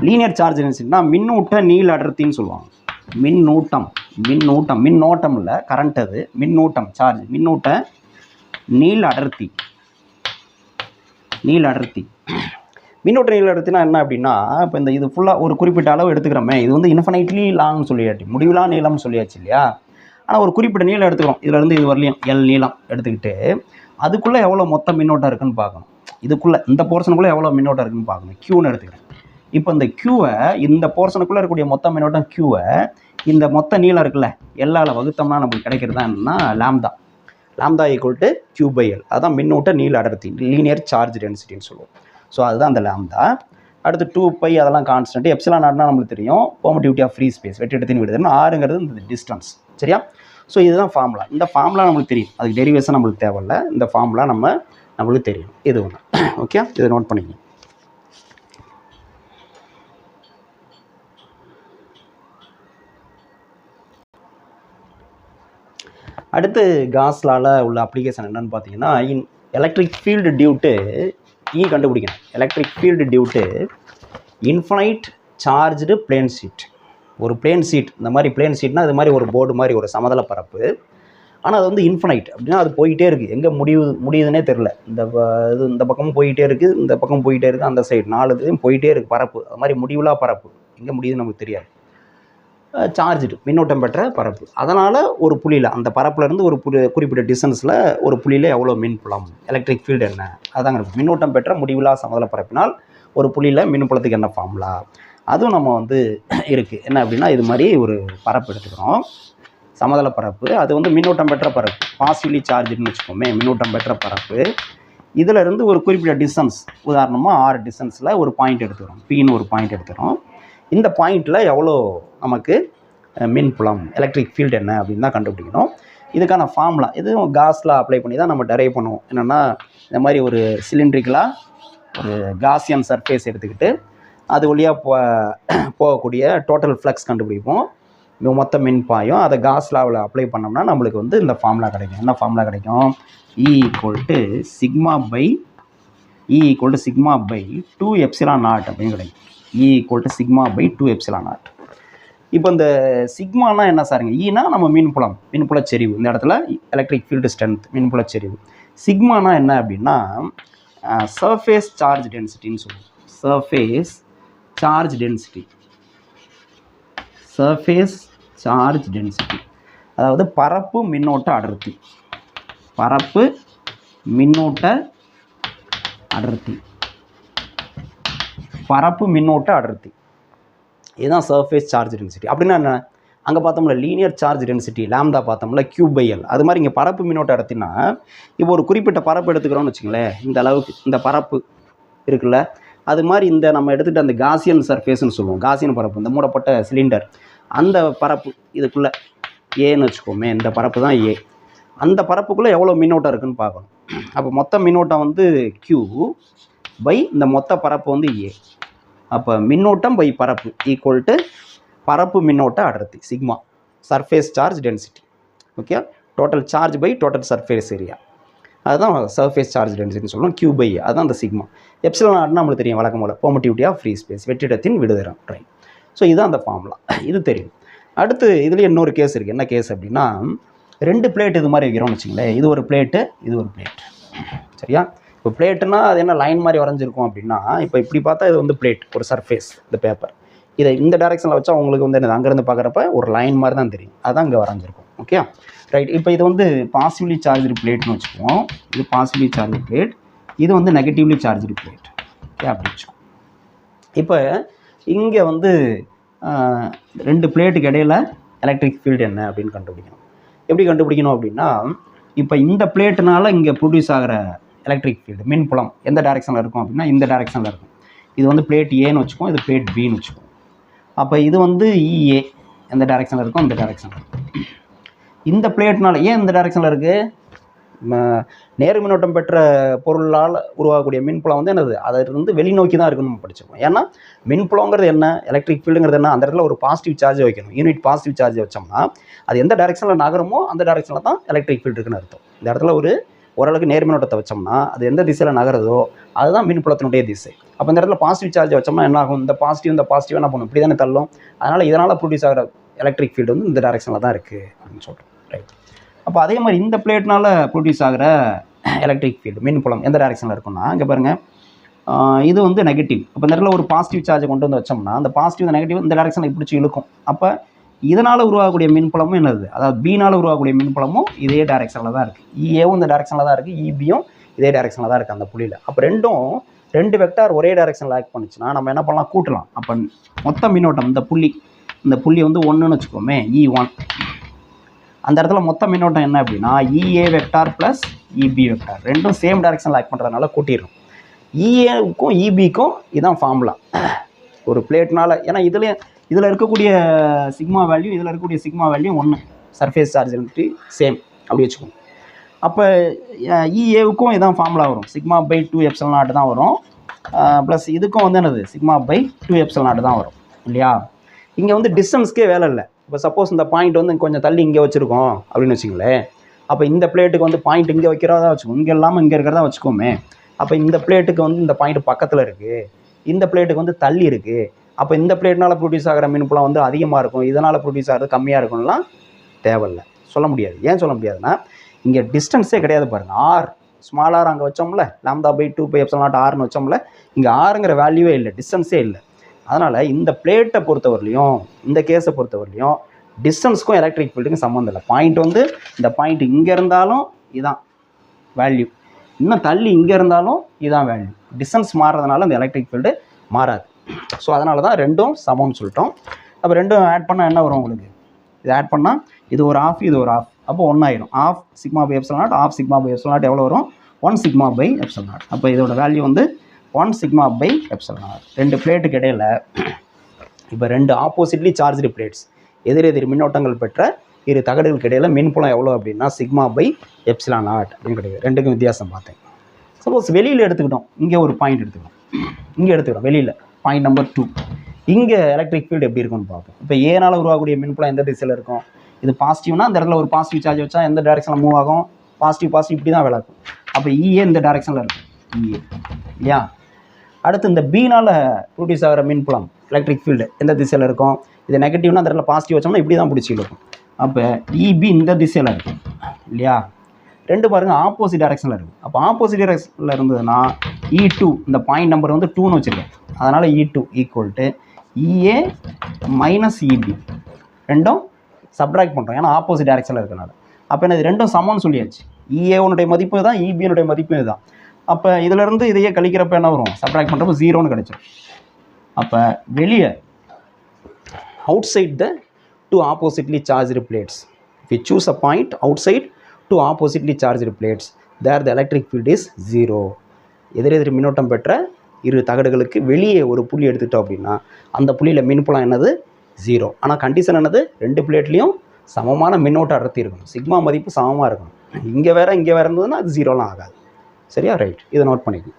Linear charge டென்சிட்டினா மின்னூட்ட நீள் அடர்த்தின்னு சொல்லுவாங்க. மின்னோட்டம் இல்லை, கரண்ட். அது மின்னூட்டம், சார்ஜ், மின்னூட்ட நீள் அடர்த்தி. மின்னூட்ட நீள் அடர்த்தினா என்ன அப்படின்னா, இப்போ இந்த இது ஃபுல்லாக ஒரு குறிப்பிட்ட அளவு எடுத்துக்கிறோமே, இது வந்து இன்ஃபைனைட்லி லாங்னு சொல்லியாச்சு, முடிவிலா நீளம்னு சொல்லியாச்சு இல்லையா. ஆனால் ஒரு குறிப்பிட்ட நீளம் எடுத்துக்கிறோம், இதுலேருந்து இது வரலையும் எல் நீளம் எடுத்துக்கிட்டு அதுக்குள்ளே எவ்வளோ மொத்த மின்னோட்டம் இருக்குன்னு பார்க்கணும். இதுக்குள்ளே இந்த போர்ஷனுக்குள்ளே எவ்வளோ மின்னோட்டம் இருக்குன்னு பார்க்கணும். க்யூன்னு எடுத்துக்கிறேன். இப்போ இந்த க்யூவை, இந்த போர்ஷனுக்குள்ளே இருக்கக்கூடிய மொத்த மின்னோட்டம் க்யூவை இந்த மொத்த நீளம் இருக்குல்ல எல்லால் வகுத்தோம்னா நமக்கு கிடைக்கிறது தான் என்னன்னா lambda equal to Q by L. அதுதான் மின்னூட்ட நீள அடர்த்தி, லீனியர் சார்ஜ் டென்சிட்டின்னு சொல்லுவோம். ஸோ அதுதான் அந்த லாம்டா. அடுத்து 2π அதெல்லாம் கான்ஸ்டன்ட். எப்சிலான் நாட்னா நம்மளுக்கு தெரியும், பெர்மிட்டிவிட்டி ஆஃப் ஃப்ரீ ஸ்பேஸ், வெற்றிடத்தின் விடுதல். ஆறுங்கிறது இந்த டிஸ்டன்ஸ். சரியா? ஸோ இதுதான் ஃபார்முலா. இந்த ஃபார்முலா நம்மளுக்கு தெரியும், அதுக்கு டெரிவேஷன் நம்மளுக்கு தேவையில்லை. இந்த ஃபார்முலா நம்மளுக்கு தெரியும். இது ஒன்று. ஓகே, இதை நோட் பண்ணிக்கணும். அடுத்து காஸ்லால உள்ள அப்ளிகேஷன் என்னன்னு பார்த்தீங்கன்னா, electric field due to E கண்டுபிடிக்கணும். Electric field due to infinite charged plane sheet. ஒரு பிளேன் ஷீட், இந்த மாதிரி பிளேன் ஷீட்னா இது மாதிரி ஒரு போர்டு மாதிரி ஒரு சமதள பரப்பு. ஆனால் அது வந்து இன்ஃபைனைட் அப்படின்னா அது போயிட்டே இருக்குது, எங்கே முடியுதுன்னே தெரில. இந்த பக்கமும் போயிட்டே இருக்குது, இந்த பக்கம் போயிட்டே இருக்குது, அந்த சைடு 4 இதுவும் போயிட்டே இருக்குது பரப்பு. அது மாதிரி முடிவிலா பரப்பு, எங்கே முடியுதுன்னு நமக்கு தெரியாது. சார்ஜ்டு, மின்னோட்டம் பெற்ற பரப்பு. அதனால் ஒரு புள்ளியில், அந்த பரப்புலேருந்து ஒரு குறிப்பிட்ட டிஸ்டன்ஸில் ஒரு புள்ளியில் எவ்வளோ மின்புலம், எலக்ட்ரிக் ஃபீல்டு என்ன, அதாங்க மின்னோட்டம் பெற்ற முடிவிலா சமதள பரப்பினால் ஒரு புள்ளியில் மின்புலத்துக்கு என்ன ஃபார்முலா, அதுவும் நம்ம வந்து இருக்குது. என்ன அப்படின்னா, இது மாதிரி ஒரு பரப்பு எடுத்துக்கிறோம், சமதள பரப்பு. அது வந்து மின்னோட்டம் பெற்ற பரப்பு, பாசிட்டிவ்லி சார்ஜ்டுன்னு வச்சுக்கோமே, மின்னோட்டம் பெற்ற பரப்பு. இதில் இருந்து ஒரு குறிப்பிட்ட டிஸ்டன்ஸ், உதாரணமாக 6 டிஸ்டன்ஸில் ஒரு பாயிண்ட் எடுத்துக்கிறோம், Pன்னு ஒரு பாயிண்ட் எடுத்துக்கிறோம். இந்த பாயிண்டில் எவ்வளோ நமக்கு மின்புலம், எலக்ட்ரிக் ஃபீல்டு என்ன அப்படின்னு தான் கண்டுபிடிக்கணும். இதுக்கான ஃபார்முலா இதுவும் காஸ்லாம் அப்ளை பண்ணி தான் நம்ம டெரைவ் பண்ணுவோம். என்னென்னா, இந்த மாதிரி ஒரு சிலிண்ட்ரிக்கலாக ஒரு காசியன் சர்ஃபேஸ் எடுத்துக்கிட்டு அது வழியாக போகக்கூடிய டோட்டல் ஃப்ளக்ஸ் கண்டுபிடிப்போம், மொத்த மின்பாயம். அதை காஸ்லாவில் அப்ளை பண்ணோம்னா நம்மளுக்கு வந்து இந்த ஃபார்முலா கிடைக்கும். என்ன ஃபார்முலா கிடைக்கும்? E = sigma by 2 epsilon naught அப்படின்னு கிடைக்கும். E = sigma by 2 epsilon naught. இப்போ இந்த சிக்மானா என்ன சாருங்க? ஈனா நம்ம மின்புலச்செறிவு, இந்த இடத்துல எலக்ட்ரிக் ஃபீல்டு ஸ்ட்ரென்த், மின்புலச்செறிவு. சிக்மானா என்ன அப்படின்னா சர்ஃபேஸ் சார்ஜ் டென்சிட்டின்னு சொல்லுவோம். சர்ஃபேஸ் சார்ஜ் டென்சிட்டி, அதாவது பரப்பு மின்னோட்ட அடர்த்தி. இதுதான் சர்ஃபேஸ் சார்ஜ் டென்சிட்டி. அப்படின்னா என்ன? அங்கே பார்த்தோம்ல லீனியர் சார்ஜ் டென்சிட்டி லாம்டா பார்த்தோம்ல Q by L. அது மாதிரி இங்கே பரப்பு மின்னோட்ட அடர்த்தினா, இப்போ ஒரு குறிப்பிட்ட பரப்பு எடுத்துக்கிறோம்னு வச்சுங்களேன், இந்த அளவுக்கு இந்த பரப்பு இருக்குல்ல, அது மாதிரி இந்த நம்ம எடுத்துகிட்டு அந்த காசியன் சர்ஃபேஸ்ன்னு சொல்லுவோம், காசியன் பரப்பு, இந்த மூடப்பட்ட சிலிண்டர், அந்த பரப்பு இதுக்குள்ளே ஏன்னு வச்சுக்கோமே, இந்த பரப்பு தான் ஏ. அந்த பரப்புக்குள்ளே எவ்வளோ மின்னோட்டம் இருக்குதுன்னு பார்க்கணும். அப்போ மொத்த மின்னோட்டம் வந்து Q பை இந்த மொத்த பரப்பு வந்து ஏ. அப்போ மின்னோட்டம் பை பரப்பு ஈக்குவல் டு பரப்பு மின்னோட்ட அடர்த்தி sigma, surface charge density. Okay, total charge by total surface area, அதுதான் சர்ஃபேஸ் சார்ஜ் டென்சிட்டின்னு சொல்லணும். Q by A, அதுதான் அந்த சிக்மா. எப்சிலான் நாட்னா நம்மளுக்கு தெரியும், வழக்கம் போல் பெர்மிட்டிவிட்டி ஆஃப் ஃப்ரீ ஸ்பேஸ், வெற்றிடத்தின் விடுதிறன். ரைட். ஸோ இதுதான் அந்த ஃபார்முலா, இது தெரியும். அடுத்து இதுலேயே இன்னொரு கேஸ் இருக்குது. என்ன கேஸ் அப்படின்னா, 2 பிளேட் இது மாதிரி வைக்கிறோம்னு வச்சுங்களேன், இது ஒரு பிளேட்டு, இது ஒரு பிளேட். சரியா? இப்போ பிளேட்டுனா அது என்ன லைன் மாதிரி வரைஞ்சிருக்கும் அப்படின்னா, இப்போ இப்படி பார்த்தா இது வந்து பிளேட், ஒரு சர்ஃபேஸ், இந்த பேப்பர். இதை இந்த டைரெக்ஷனில் வச்சா உங்களுக்கு வந்து என்ன, அங்கேருந்து பார்க்குறப்ப ஒரு லைன் மாதிரி தான் தெரியும், அதுதான் இங்கே வரைஞ்சிருக்கும். Okay, right. இப்போ இது வந்து பாசிட்டிவ்லி சார்ஜ்டு பிளேட்னு வச்சுக்குவோம். இது பாசிட்டிவ்லி சார்ஜ்டு பிளேட், இது வந்து நெகட்டிவ்லி சார்ஜ்டு பிளேட். ஓகே, அப்படி வச்சுக்கோம். இப்போ இங்கே வந்து 2 பிளேட்டுக்கு இடையில் எலக்ட்ரிக் ஃபீல்டு என்ன அப்படின்னு கண்டுபிடிக்கணும். எப்படி கண்டுபிடிக்கணும் அப்படின்னா, இப்போ இந்த பிளேட்டுனால இங்கே ப்ரொடியூஸ் ஆகிற எலக்ட்ரிக் ஃபீல்டு, மின்புலம் எந்த டைரெக்ஷனில் இருக்கும் அப்படின்னா இந்த டைரெக்ஷனில் இருக்கும். இது வந்து பிளேட் ஏன்னு வச்சுக்கோம், இது பிளேட் பின்னு வச்சுக்கோம். அப்போ இது வந்து EA எந்த டைரெக்ஷனில் இருக்கும், இந்த டைரெக்ஷனில் இருக்கும். இந்த பிளேட்னால ஏன் இந்த டைரெக்ஷனில் இருக்குது? நேர் மின்னோட்டம் பெற்ற பொருளால் உருவாகக்கூடிய மின்புலம் வந்து என்னது, அது வந்து வெளிநோக்கி தான் இருக்குன்னு நம்ம படிச்சிருக்கோம். ஏன்னா மின்புலங்கிறது என்ன, எலக்ட்ரிக் ஃபீல்டுங்கிறது என்ன, அந்த இடத்துல ஒரு பாசிட்டிவ் சார்ஜ் வைக்கணும். யூனிட் பாசிட்டிவ் சார்ஜ் வச்சோம்னா அது எந்த டைரெக்ஷனில் நகருமோ அந்த டைரெக்ஷனில் தான் எலக்ட்ரிக் ஃபீல்டு இருக்குன்னு அர்த்தம். இந்த இடத்துல ஒரு ஓரளவுக்கு நேர்மின்னோட்டத்தை வச்சோம்னா அது எந்த திசையில் நகருதோ அதுதான் மின்புலத்தினுடைய திசை. அப்போ இந்த இடத்துல பாசிட்டிவ் சார்ஜ் வச்சோம்னா என்ன ஆகும், இந்த பாசிட்டிவ் என்ன பண்ணும், இப்படி தானே தள்ளும். அதனால் இதனால் ப்ரொடியூஸ் ஆகிற எலக்ட்ரிக் ஃபீல்டு வந்து இந்த டைரெக்ஷனில் தான் இருக்குது அப்படின்னு சொல்கிறோம். ரைட். அப்போ அதே மாதிரி இந்த பிளேட்னால் ப்ரொடியூஸ் ஆகிற எலக்ட்ரிக் ஃபீல்டு மின்புலம் எந்த டைரெக்ஷனில் இருக்குன்னா, இங்கே பாருங்கள், இது வந்து நெகட்டிவ். அப்போ இந்த இடத்துல ஒரு பாசிட்டிவ் சார்ஜை கொண்டு வந்து வச்சோம்னா அந்த பாசிட்டிவ் நெகட்டிவ் இந்த டைரெக்ஷனில் பிடிச்சி இழுக்கும். அப்போ இதனால் உருவாகக்கூடிய மின்புலமும் என்னது, அதாவது பினால் உருவாகக்கூடிய மின்புலமும் இதே டைரெக்ஷனில் தான் இருக்குது. இஏவும் இந்த டைரெக்ஷனில் தான் இருக்குது, இபியும் இதே டைரெக்ஷனில் தான் இருக்குது அந்த புள்ளியில். அப்போ ரெண்டு வெக்டார் ஒரே டைரெக்ஷனில் ஆக்ட் பண்ணுச்சுன்னா நம்ம என்ன பண்ணலாம், கூட்டலாம். அப்போ மொத்த மின்னோட்டம் இந்த புள்ளி வந்து 1ன்னு வச்சுக்கோமே, E1. அந்த இடத்துல மொத்த மின்னோட்டம் என்ன அப்படின்னா இஏ வெக்டார் ப்ளஸ் இபி வெக்டார், ரெண்டும் சேம் டைரெக்ஷனில் ஆக்ட் பண்ணுறதுனால கூட்டிடும். இஏவுக்கும் இபிக்கும் இதுதான் ஃபார்முலா ஒரு பிளேட்னால். ஏன்னா இதில் இருக்கக்கூடிய சிக்மா வேல்யூ இதில் இருக்கக்கூடிய sigma value 1, surface charge density same அப்படி வச்சுக்கோங்க. அப்போ இஏவுக்கும் இதான் ஃபார்முலா வரும், σ/2 ε0 தான் வரும். ப்ளஸ் இதுக்கும் வந்து என்னது σ/2 ε0 தான் வரும் இல்லையா. இங்கே வந்து டிஸ்டன்ஸ்க்கே வேலை இல்லை. இப்போ சப்போஸ் இந்த பாயிண்ட் வந்து கொஞ்சம் தள்ளி இங்கே வச்சுருக்கோம் அப்படின்னு வச்சுங்களேன். அப்போ இந்த பிளேட்டுக்கு வந்து பாயிண்ட் இங்கே வைக்கிறதா வச்சுக்கோங்க, இங்கே இல்லாமல் இங்கே இருக்கிறதா வச்சுக்கோமே. அப்போ இந்த பிளேட்டுக்கு வந்து இந்த பாயிண்ட் பக்கத்தில் இருக்குது, இந்த பிளேட்டுக்கு வந்து தள்ளி இருக்குது. அப்போ இந்த பிளேட்னால் ப்ரொடியூஸ் ஆகிற மின்புலம் வந்து அதிகமாக இருக்கும், இதனால் ப்ரொடியூஸ் ஆகிறது கம்மியாக இருக்கும்லாம் தேவையில்லை, சொல்ல முடியாது. ஏன் சொல்ல முடியாதுன்னா இங்கே டிஸ்டன்ஸே கிடையாது பாருங்கள். ஆர் ஸ்மால் ஆர் அங்கே வச்சோம்ல, λ/2 πε0 ஆர்னு வச்சோம்ல, இங்கே ஆருங்கிற வேல்யூவே இல்லை, டிஸ்டன்ஸே இல்லை. அதனால் இந்த பிளேட்டை பொறுத்தவரையிலையும் இந்த கேஸை பொறுத்தவரையிலையும் டிஸ்டன்ஸுக்கும் எலக்ட்ரிக் ஃபீல்டுக்கும் சம்மந்தம் இல்லை. பாயிண்ட் வந்து இந்த பாயிண்ட் இங்கே இருந்தாலும் இதான் வேல்யூ, இன்னும் தள்ளி இங்கே இருந்தாலும் இதான் வேல்யூ. டிஸ்டன்ஸ் மாறுறதுனால இந்த எலக்ட்ரிக் ஃபீல்டு மாறாது. ஸோ அதனால தான் ரெண்டும் சமம்னு சொல்லிட்டோம். அப்போ ரெண்டும் ஆட் பண்ணால் என்ன வரும் உங்களுக்கு, இது ஆட் பண்ணால் இது ஒரு ஆஃப் இது ஒரு ஆஃப், அப்போ 1 ஆயிரும். ஆஃப் σ/ε0 ஆஃப் σ/ε0 எவ்வளோ வரும், 1 σ/ε0. அப்போ இதோட வேல்யூ வந்து 1 σ/ε0. ரெண்டு பிளேட்டுக்கு இடையில் இப்போ ரெண்டு ஆப்போசிட்லி சார்ஜ்டு பிளேட்ஸ் எதிரெதிர் மின்னோட்டங்கள் பெற்ற இரு தகடுகளுக்கு இடையில் மின்புலம் எவ்வளோ அப்படின்னா σ/ε0 அப்படின்னு கிடையாது. ரெண்டுக்கும் வித்தியாசம் பார்த்தேன். சப்போஸ் வெளியில் எடுத்துக்கிட்டோம், இங்கே ஒரு பாயிண்ட் எடுத்துக்கிட்டோம், இங்கே எடுத்துக்கிட்டோம் வெளியில் பாயிண்ட் நம்பர் 2, இங்கே எலக்ட்ரிக் ஃபீல்டு எப்படி இருக்கும்னு பார்ப்போம். இப்போ ஏனால் உருவாகக்கூடிய மின்புலம் எந்த திசையில் இருக்கும், இது பாசிட்டிவ்னா அந்த இடத்துல ஒரு பாசிட்டிவ் சார்ஜ் வச்சா எந்த டைரெக்ஷனில் மூவ் ஆகும், பாசிட்டிவ் இப்படி தான் விளக்கும். அப்போ இஏ இந்த டைரெக்ஷனில் இருக்கும், இஏ இல்லையா. அடுத்து இந்த பினால் ப்ரொடியூஸ் ஆகிற மின்புலம் எலக்ட்ரிக் ஃபீல்டு எந்த திசையில் இருக்கும், இது நெகட்டிவ்னா அந்த இடத்துல பாசிட்டிவ் வச்சோம்னா இப்படி தான் பிடிச்சி இருக்கும். அப்போ இபி இந்த திசையில் இருக்கும் இல்லையா. ரெண்டு பாருங்கள் ஆப்போசிட் டைரெக்ஷனில் இருக்குது. அப்போ ஆப்போசிட் டைரெக்ஷனில் இருந்ததுன்னா E2 இந்த பாயிண்ட் நம்பர் வந்து 2ன்னு வச்சுருக்கேன், அதனால் E2 equal to E A minus E B, ரெண்டும் சப்ட்ராக்ட் பண்ணுறோம் ஏன்னா ஆப்போசிட் டைரெக்ஷனில் இருக்கிறனால. அப்போ என்ன இது ரெண்டும் சமம்னு சொல்லியாச்சு. இஏனுடைய மதிப்பு தான், இபியினுடைய மதிப்பு இதுதான். அப்போ இதிலேருந்து இதையே கழிக்கிறப்ப என்ன வரும், சப்ட்ராக்ட் பண்ணுறப்போ 0ன்னு கிடைச்சிடும். அப்போ வெளியே outside the two oppositely charged plates, if we choose a point outside two oppositely charged plates, there the electric field is 0. எதிரெதிர் மின்னோட்டம் பெற்ற இரு தகடுகளுக்கு வெளியே ஒரு புள்ளி எடுத்துட்டோம் அப்படின்னா அந்த புள்ளியில் மின்புலம் என்னது 0. ஆனால் கண்டிஷன் என்னது, ரெண்டு பிளேட்லேயும் சமமான மின்னோட்ட அடர்த்தி இருக்கணும், சிக்மா மதிப்பு சமமாக இருக்கணும். இங்கே வேறு இருந்ததுன்னா அது 0லாம் ஆகாது. சரியா, ரைட், இதை நோட் பண்ணிக்கணும்.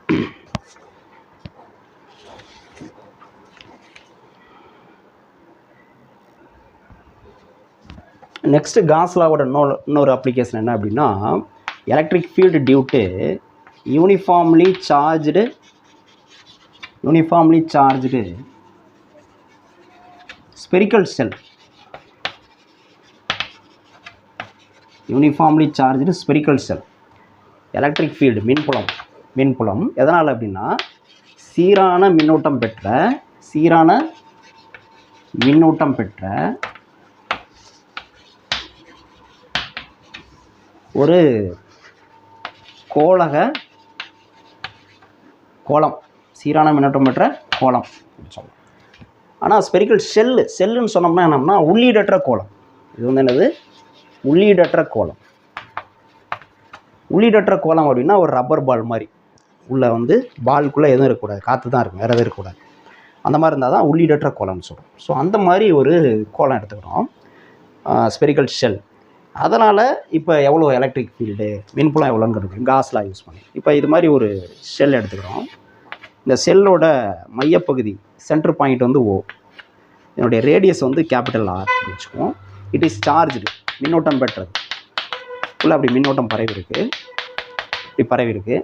நெக்ஸ்ட்டு காஸ் லாவோட இன்னொரு அப்ளிகேஷன் என்ன அப்படின்னா, electric field due to uniformly charged spherical shell, uniformly charged spherical shell electric field மின்புலம் எதனால் அப்படின்னா சீரான மின்னோட்டம் பெற்ற ஒரு கோளம், சீரான மின்னோட்டம் பெற்ற கோளம் சொல்லலாம். ஆனால் ஸ்பெரிக்கல் செல்லுன்னு சொன்னோம்னா என்னன்னா உள்ளீடற்ற கோளம். இது வந்து என்னது, உள்ளீடற்ற கோளம். உள்ளீடற்ற கோளம் அப்படின்னா ஒரு ரப்பர் பால் மாதிரி, உள்ளே வந்து பாலுக்குள்ளே எதுவும் இருக்கக்கூடாது, காற்று தான் இருக்கும், வேறு எதுவும் இருக்கக்கூடாது. அந்த மாதிரி இருந்தால் தான் உள்ளீடற்ற கோளம்னு சொல்கிறோம். ஸோ அந்த மாதிரி ஒரு கோளம் எடுத்துக்கிறோம், ஸ்பெரிக்கல் ஷெல். அதனால் இப்போ எவ்வளோ எலக்ட்ரிக் ஃபீல்டு மின்புலம் எவ்வளோன்னு கிடைக்கும் காஸ் லா யூஸ் பண்ணி. இப்போ இது மாதிரி ஒரு ஷெல் எடுத்துக்கிறோம். இந்த செல்லோட மையப்பகுதி சென்டர் பாயிண்ட் வந்து O, இதனுடைய ரேடியஸ் வந்து கேபிட்டல் R வச்சுக்குவோம். இட் இஸ் சார்ஜ்டு, மின்னோட்டம் பெற்றது, உள்ள அப்படி மின்னோட்டம் பரவி இருக்குது. இப்படி பரவி இருக்குது.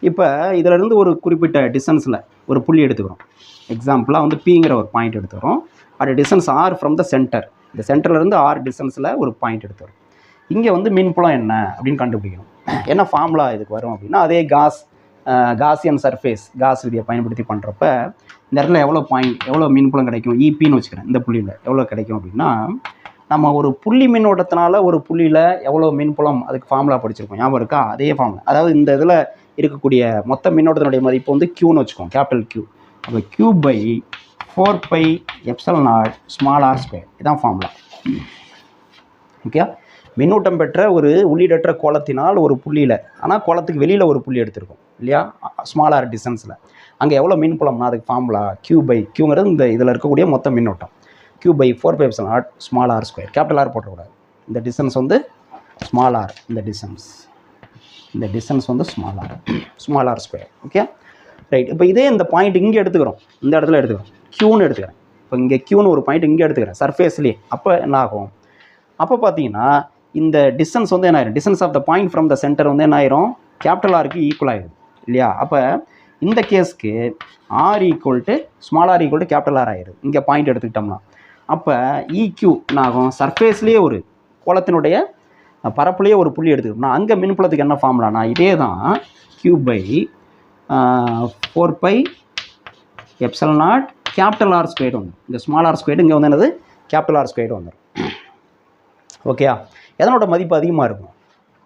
இப்போ இதிலேருந்து ஒரு குறிப்பிட்ட டிஸ்டன்ஸில் ஒரு புள்ளி எடுத்துக்கிறோம். எக்ஸாம்பிளாக வந்து பிங்கிற ஒரு பாயிண்ட் எடுத்துக்கிறோம். அது distance r from the centre. இந்த சென்டர்லேருந்து ஆர் டிஸ்டன்ஸில் ஒரு பாயிண்ட் எடுத்துக்கிறோம். இங்கே வந்து மின்புலம் என்ன அப்படின்னு கண்டுபிடிக்கணும். என்ன ஃபார்முலா இதுக்கு வரும் அப்படின்னா, அதே காசியன் சர்ஃபேஸ் காஸ் விதியை பயன்படுத்தி பண்ணுறப்ப இந்த இடத்துல எவ்வளோ மின்புலம் கிடைக்கும், இபின்னு வச்சுக்கிறேன். இந்த புள்ளியில் எவ்வளோ கிடைக்கும் அப்படின்னா, நம்ம ஒரு புள்ளி மின்னோட்டத்தினால ஒரு புள்ளியில் எவ்வளோ மின்புலம் அதுக்கு ஃபார்முலா படிச்சிருக்கோம், ஞாபகம் இருக்கா? அதே ஃபார்முலா. அதாவது இந்த இதில் இருக்கக்கூடிய மொத்த மின்னோட்டத்தினுடைய மதிப்பு வந்து Qன்னு வச்சுக்கோம், கேபிட்டல் Q. அப்போ Q/4πε0r², இதுதான் ஃபார்முலா. ஓகே, மின்னூட்டம் பெற்ற ஒரு உள்ளீடற்ற கோலத்தினால் ஒரு புள்ளியில், ஆனால் கோலத்துக்கு வெளியில் ஒரு புள்ளி எடுத்திருக்கோம் இல்லையா, ஸ்மால் ஆர் டிஸ்டன்ஸில். அங்கே எவ்வளோ மின்புலம்னா அதுக்கு ஃபார்முலா Q/Qங்கிறது இந்த இதில் இருக்கக்கூடிய மொத்த மின்னோட்டம். Q/4πε0r², capital R போட்டக்கூடாது. இந்த டிஸ்டன்ஸ் வந்து ஸ்மால் ஆர், இந்த டிஸ்டன்ஸ் வந்து ஸ்மால் ஆர்². Okay right. இப்போ இதே இந்த பாயிண்ட் இங்கே எடுத்துக்கிறோம், இந்த இடத்துல எடுத்துக்கிறோம், Qன்னு எடுத்துக்கிறேன். இப்போ இங்கே Qன்னு ஒரு பாயிண்ட் இங்கே எடுத்துக்கிறேன் சர்ஃபேஸ்லேயே. அப்போ என்ன ஆகும், அப்போ பார்த்தீங்கன்னா இந்த டிஸ்டன்ஸ் வந்து என்ன ஆயிரும், distance of the point from the centre வந்து என்ன ஆயிரும், கேபிட்டல் ஆருக்கு ஈக்குவல் ஆகிடும் இல்லையா. அப்போ இந்த கேஸ்க்கு R equal to small R equal to capital R ஆயிடும் இங்கே பாயிண்ட் எடுத்துக்கிட்டோம்னா. அப்போ EQ என்ன ஆகும், சர்ஃபேஸ்லேயே ஒரு கோலத்தினுடைய பரப்புலேயே ஒரு புள்ளி எடுத்துக்கிட்டோம்னா அங்கே மின்புலத்துக்கு என்ன ஃபார்முலானா இதே தான், Q/4πε0 கேபிட்டல் R² வந்துடும். இந்த ஸ்மால் R² இங்கே வந்து என்னது, கேபிட்டல் R² வந்துடும். ஓகேயா, எதனோட மதிப்பு அதிகமாக இருக்கும்,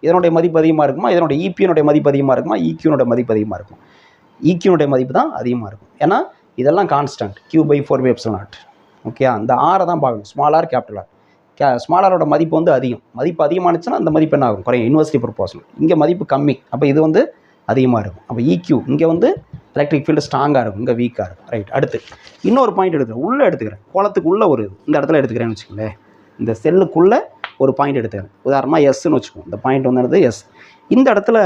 இதனுடைய மதிப்பு அதிகமாக இருக்குமா, இதனுடைய EPனுடைய மதிப்பு அதிகமாக இருக்குமா, EQனுடைய மதிப்பு அதிகமாக இருக்கும். EQனுடைய மதிப்பு தான் அதிகமாக இருக்கும். ஏன்னா இதெல்லாம் கான்ஸ்டன்ட் Q/4πε0. ஓகே, அந்த ஆரை தான் பார்க்கணும், small r capital R. Small ஆரோட மதிப்பு வந்து மதிப்பு அதிகமானுச்சுன்னா அந்த மதிப்பு என்ன ஆகும், குறையும், இன்வெர்ஸ்லி ப்ரொபோர்ஷனல். இங்கே மதிப்பு கம்மி, அப்போ இது வந்து அதிகமாக இருக்கும். அப்போ EQ இங்கே வந்து எலக்ட்ரிக் ஃபீல்டு ஸ்ட்ராங்காக இருக்கும், இங்கே வீக்காக இருக்கும். ரைட். அடுத்து இன்னொரு பாயிண்ட் எடுத்துக்கிறேன், உள்ளே எடுத்துக்கிறேன், கோலத்துக்கு உள்ளே ஒரு இந்த இடத்துல எடுத்துக்கிறேன்னு வச்சுக்கோங்களேன். இந்த செல்லுக்குள்ளே ஒரு பாயிண்ட் எடுத்துக்கிறேன், உதாரணமாக எஸ்ன்னு வச்சுக்கோம். இந்த பாயிண்ட் வந்து என்னது, எஸ். இந்த இடத்துல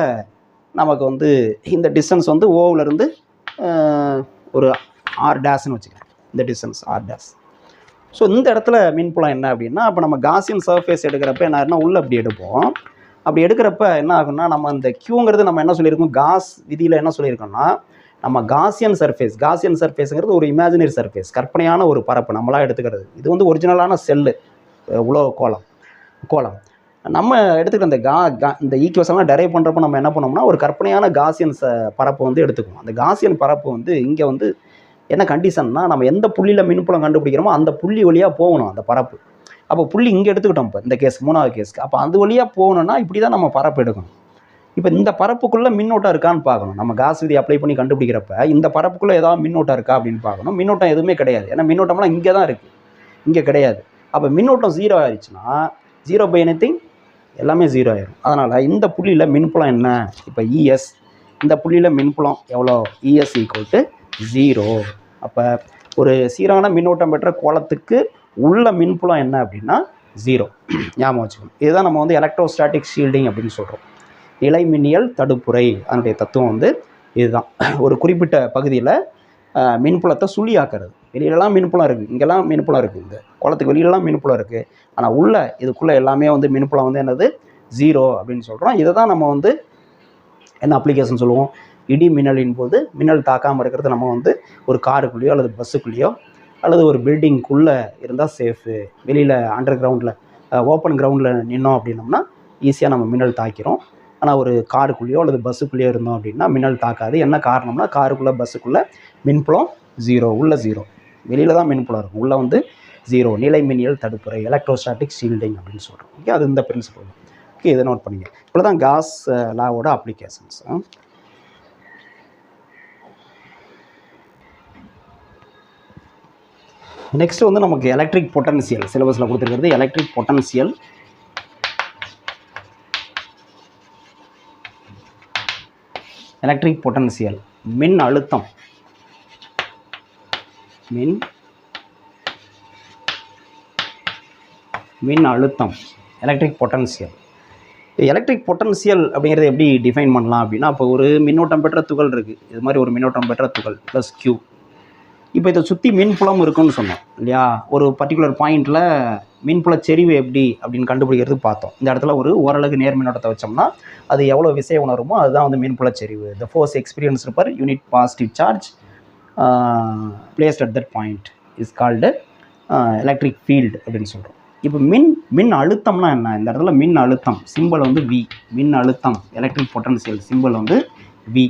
நமக்கு வந்து இந்த டிஸ்டன்ஸ் வந்து ஓவிலேருந்து ஒரு R' வச்சுக்கிறேன், இந்த டிஸ்டன்ஸ் R'. ஸோ இந்த இடத்துல மின்புலம் என்ன அப்படின்னா, அப்போ நம்ம காசியன் சர்ஃபேஸ் எடுக்கிறப்ப என்ன ஆகுனா உள்ளே அப்படி எடுப்போம். அப்படி எடுக்கிறப்ப என்ன ஆகுன்னா, நம்ம இந்த Qங்கிறது நம்ம என்ன சொல்லியிருக்கோம், காஸ் விதியில் என்ன சொல்லியிருக்கோம்னா, நம்ம காசியன் சர்ஃபேஸுங்கிறது ஒரு இமேஜினரி சர்ஃபேஸ், கற்பனையான ஒரு பரப்பு நம்மளாக எடுத்துக்கிறது. இது வந்து ஒரிஜினலான செல்லு உலோக கோலம். நம்ம எடுத்துக்கிற இந்த ஈக்குவேஷன்லாம் டெரைவ் பண்ணுறப்போ நம்ம என்ன பண்ணோம்னா, ஒரு கற்பனையான காசியன் பரப்பு வந்து எடுத்துக்குவோம். அந்த காசியன் பரப்பு வந்து இங்கே வந்து என்ன கண்டிஷன்னா, நம்ம எந்த புள்ளியில் மின்புலம் கண்டுபிடிக்கிறோமோ அந்த புள்ளி வழியாக போகணும் அந்த பரப்பு. அப்போ புள்ளி இங்கே எடுத்துக்கிட்டோம், இப்போ இந்த கேஸ் மூணாவது கேஸ்க்கு. அப்போ அது வழியாக போகணுன்னா இப்படி தான் நம்ம பரப்பு எடுக்கணும். இப்போ இந்த பரப்புக்குள்ளே மின்னோட்டம் இருக்கான்னு பார்க்கணும். நம்ம காஸ் விதி அப்ளை பண்ணி கண்டுபிடிக்கிறப்ப இந்த பரப்புக்குள்ளே ஏதாவது மின்னோட்டம் இருக்கா அப்படின்னு பார்க்கணும். மின்னோட்டம் எதுவுமே கிடையாது, ஏன்னா மின்னோட்டம்லாம் இங்கே தான் இருக்குது, இங்கே கிடையாது. அப்போ மின்னோட்டம் 0 ஆயிடுச்சுன்னா 0/anything எல்லாமே 0 ஆயிடும். அதனால் இந்த புள்ளியில் மின்புலம் என்ன, இப்போ ES, இந்த புள்ளியில் மின்புலம் எவ்வளோ, ES = 0. அப்போ ஒரு சீரான மின்னோட்டம் பெற்ற கோலத்துக்கு உள்ள மின்புலம் என்ன அப்படின்னா 0, ஞாபகம் வச்சுக்கணும். இதுதான் நம்ம வந்து எலக்ட்ரோஸ்டாட்டிக் ஷீல்டிங் அப்படின்னு சொல்கிறோம், நிலை மின்னியல் தடுப்புரை. அதனுடைய தத்துவம் வந்து இதுதான். ஒரு குறிப்பிட்ட பகுதியில் மின்புலத்தை சுழியாக்குறது. வெளியிலலாம் மின்புலம் இருக்குது, இங்கெல்லாம் மின்புலம் இருக்குது, இந்த கோலத்துக்கு வெளியிலலாம் மின்புலம் இருக்குது, ஆனால் உள்ள இதுக்குள்ளே எல்லாமே வந்து மின்புலம் வந்து என்னது 0 அப்படின்னு சொல்கிறோம். இதை தான் நம்ம வந்து என்ன அப்ளிகேஷன் சொல்லுவோம், இடி மின்னலின் போது மின்னல் தாக்காமல் இருக்கிறது நம்ம வந்து ஒரு காருக்குள்ளேயோ அல்லது பஸ்ஸுக்குள்ளேயோ அல்லது ஒரு பில்டிங்குள்ளே இருந்தால் சேஃபு. வெளியில் அண்டர் கிரவுண்டில் ஓப்பன் கிரவுண்டில் நின்னோம் அப்படின்னோம்னா ஈஸியாக நம்ம மின்னல் தாக்கிறோம். ஆனால் ஒரு காருக்குள்ளேயோ அல்லது பஸ்ஸுக்குள்ளேயோ இருந்தோம் அப்படின்னா மின்னல் தாக்காது. என்ன காரணம்னா, காருக்குள்ளே பஸ்ஸுக்குள்ளே மின்புலம் 0, உள்ள 0, வெளியில் தான் மின்புலம் இருக்கும், உள்ளே வந்து 0. நிலை மின்னியல் தடுப்புரை, எலக்ட்ரோஸ்டாட்டிக் ஷீல்டிங் அப்படின்னு சொல்கிறோம். ஓகே, அது இந்த பிரின்சிபல். ஓகே, இதை நோட் பண்ணிங்க. இவ்வளோ தான் காஸ் லாவோட அப்ளிகேஷன்ஸ். நெக்ஸ்ட் வந்து நமக்கு எலக்ட்ரிக் பொட்டன்சியல் சிலபஸில் கொடுத்துருக்கிறது. எலக்ட்ரிக் பொட்டன்சியல் மின் அழுத்தம், எலக்ட்ரிக் பொட்டன்சியல். எலக்ட்ரிக் பொட்டன்சியல் அப்படிங்கிறது எப்படி டிஃபைன் பண்ணலாம் அப்படின்னா, இப்போ ஒரு மின்னோட்டம் பெற்ற துகள் இருக்குது, இது மாதிரி ஒரு மின்னோட்டம் பெற்ற துகள் ப்ளஸ் Q. இப்போ இதை சுற்றி மின்புலம் இருக்குன்னு சொன்னோம் இல்லையா. ஒரு பர்டிகுலர் பாயிண்டில் மின்புல செறிவு எப்படி அப்படின்னு கண்டுபிடிக்கிறது பார்த்தோம். இந்த இடத்துல ஒரு ஓரளவு நேர் மின்னோட்டத்தை வச்சோம்னா அது எவ்வளோ விசை உணருமோ அதுதான் வந்து மின்புல செறிவு. The force experienced per unit positive charge placed at that point is called electric field அப்படின்னு சொல்கிறோம். இப்போ மின் அழுத்தம்னா என்ன? இந்த இடத்துல மின் அழுத்தம் சிம்பிள் வந்து வி. மின் அழுத்தம் எலக்ட்ரிக் பொட்டன்சியல் சிம்பிள் வந்து வி.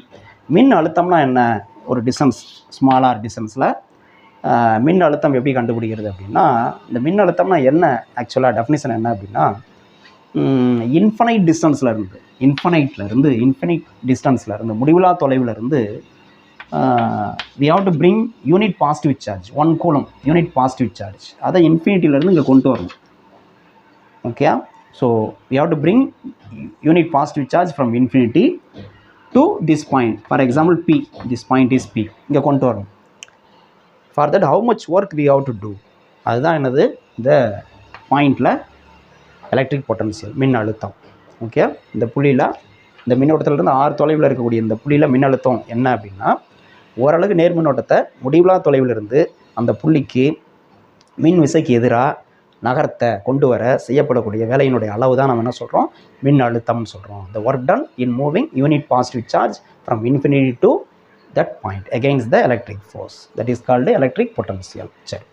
மின் அழுத்தம்னா என்ன? ஒரு டிஸ்டன்ஸ் ஸ்மாலார் டிஸ்டன்ஸில் மின் அழுத்தம் எப்படி கண்டுபிடிக்கிறது அப்படின்னா, இந்த மின் அழுத்தம்னா என்ன ஆக்சுவலாக டெஃபினிஷன் என்ன அப்படின்னா, இன்ஃபைனைட் டிஸ்டன்ஸில் இருந்து முடிவிலா தொலைவில் இருந்து we have to bring unit positive charge 1 coulomb unit positive charge அதை இன்ஃபினிட்டிலேருந்து இங்கே கொண்டு வரணும். Okay, so we have to bring unit positive charge from infinity to this point. For example P, this point is P, இங்கே கொண்டு வரணும். For that how much work we have to do, அதுதான் என்னது இந்த பாயிண்டில் எலக்ட்ரிக் பொட்டன்சியல் மின் அழுத்தம். Okay, இந்த புள்ளியில் இந்த மின்னோட்டத்திலிருந்து 6 தொலைவில் இருக்கக்கூடிய இந்த புள்ளியில் மின்னழுத்தம் என்ன அப்படின்னா, ஓரளவு நேர் மின்னோட்டத்தை முடிவிலா தொலைவிலிருந்து அந்த புள்ளிக்கு மின் விசைக்கு எதிராக நகரத்தை கொண்டு வர செய்யப்படக்கூடிய வேலையினுடைய அளவு தான் நம்ம என்ன சொல்கிறோம், மின் அழுத்தம்னு சொல்கிறோம். the work done in moving unit positive charge from infinity to that point against the electric force, that is called electric potential. சரி,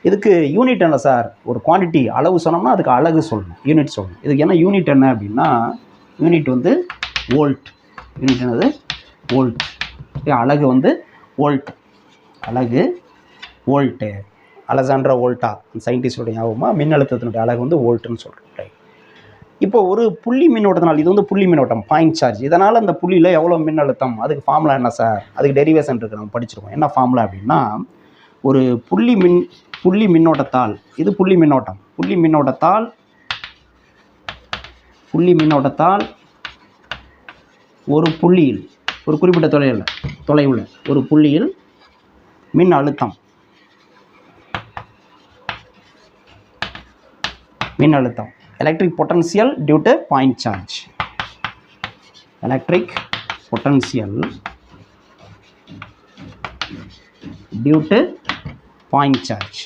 இதுக்கு யூனிட் என்ன சார்? ஒரு குவான்டிட்டி அளவு சொன்னோம்னா அதுக்கு அலகு சொல்லணும், யூனிட் சொல்லணும். இதுக்கு என்ன யூனிட் என்ன அப்படின்னா, யூனிட் வந்து வோல்ட். யூனிட் என்னது? வோல்ட். அலகு வந்து வோல்ட். அலகு வோல்ட்டு. அலெக்சாண்டர் வோல்ட்டா சயின்டிஸ்டோடைய ஞாபகமாக மின்னழுத்தத்தினுடைய அலகு வந்து வோல்ட்டுன்னு சொல்கிறோம். ரைட். இப்போ ஒரு புள்ளி மின்னோட்டத்தினால், இது வந்து புள்ளி மின்னோட்டம் பாயிண்ட் சார்ஜ், இதனால் அந்த புள்ளியில் எவ்வளோ மின்னழுத்தம், அதுக்கு ஃபார்முலா என்ன சார்? அதுக்கு டெரிவேஷன் இருக்குது, நம்ம படிச்சிருக்கோம். என்ன ஃபார்முலா அப்படின்னா, ஒரு புள்ளி மின்னோட்டத்தால், இது புள்ளி மின்னோட்டத்தால் ஒரு புள்ளியில், ஒரு குறிப்பிட்ட தொலைவில் ஒரு புள்ளியில் மின் அழுத்தம் electric potential due to point charge. Electric potential due to point charge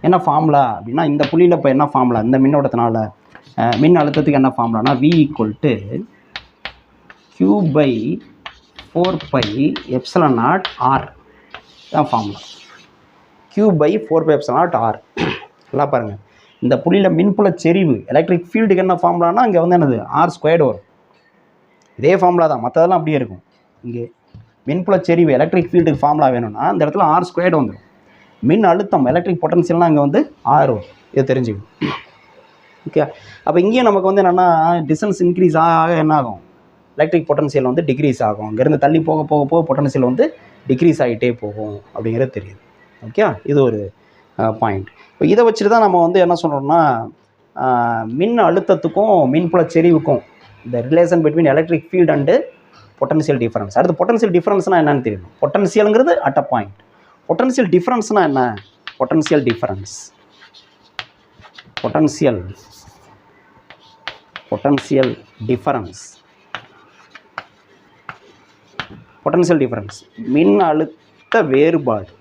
என்ன ஃபார்முலா அப்படின்னா, இந்த புள்ளியில் இப்போ என்ன ஃபார்முலா, இந்த மின்னோட்டத்தினால மின் அழுத்தத்துக்கு என்ன ஃபார்முலானா, V = Q/4πε0R தான் ஃபார்முலா. Q/4πε0R. எல்லாம் பாருங்கள், இந்த புள்ளியில் மின்புல செறிவு எலக்ட்ரிக் ஃபீல்டுக்கு என்ன ஃபார்முலானா, இங்கே வந்து என்னது R² வரும். இதே ஃபார்முலா தான், மற்றதெல்லாம் அப்படியே இருக்கும். இங்கே மின்புல செறிவு எலக்ட்ரிக் ஃபீல்டுக்கு ஃபார்முலா வேணும்னா இந்த இடத்துல R² வந்துடும். மின் அழுத்தம் எலக்ட்ரிக் பொட்டன்சியல்னால் அங்கே வந்து R வரும். இது தெரிஞ்சுக்கணும். ஓகே, அப்போ இங்கேயும் நமக்கு வந்து என்னென்னா, டிஸ்டன்ஸ் இன்க்ரீஸ் ஆக என்ன ஆகும், எலக்ட்ரிக் பொட்டன்சியல் வந்து டிக்ரீஸ் ஆகும். இங்கேருந்து தள்ளி போக பொட்டன்சியல் வந்து டிக்ரீஸ் ஆகிட்டே போகும் அப்படிங்கிறது தெரியுது. ஓகே, இது ஒரு பாயிண்ட். இப்போ இதை வச்சுட்டு தான் நம்ம வந்து என்ன சொல்கிறோம்னா, மின் அழுத்தத்துக்கும் மின்புல செறிவுக்கும் இந்த relation between electric field and potential difference. அடுத்து பொட்டன்சியல் டிஃபரன்ஸ்னால் என்னன்னு தெரியணும். பொட்டன்சியலுங்கிறது அட் அ பாயிண்ட். பொட்டன்சியல் டிஃபரன்ஸ்னால் என்ன? பொட்டன்சியல் டிஃபரன்ஸ் மின் அழுத்த வேறுபாடுனா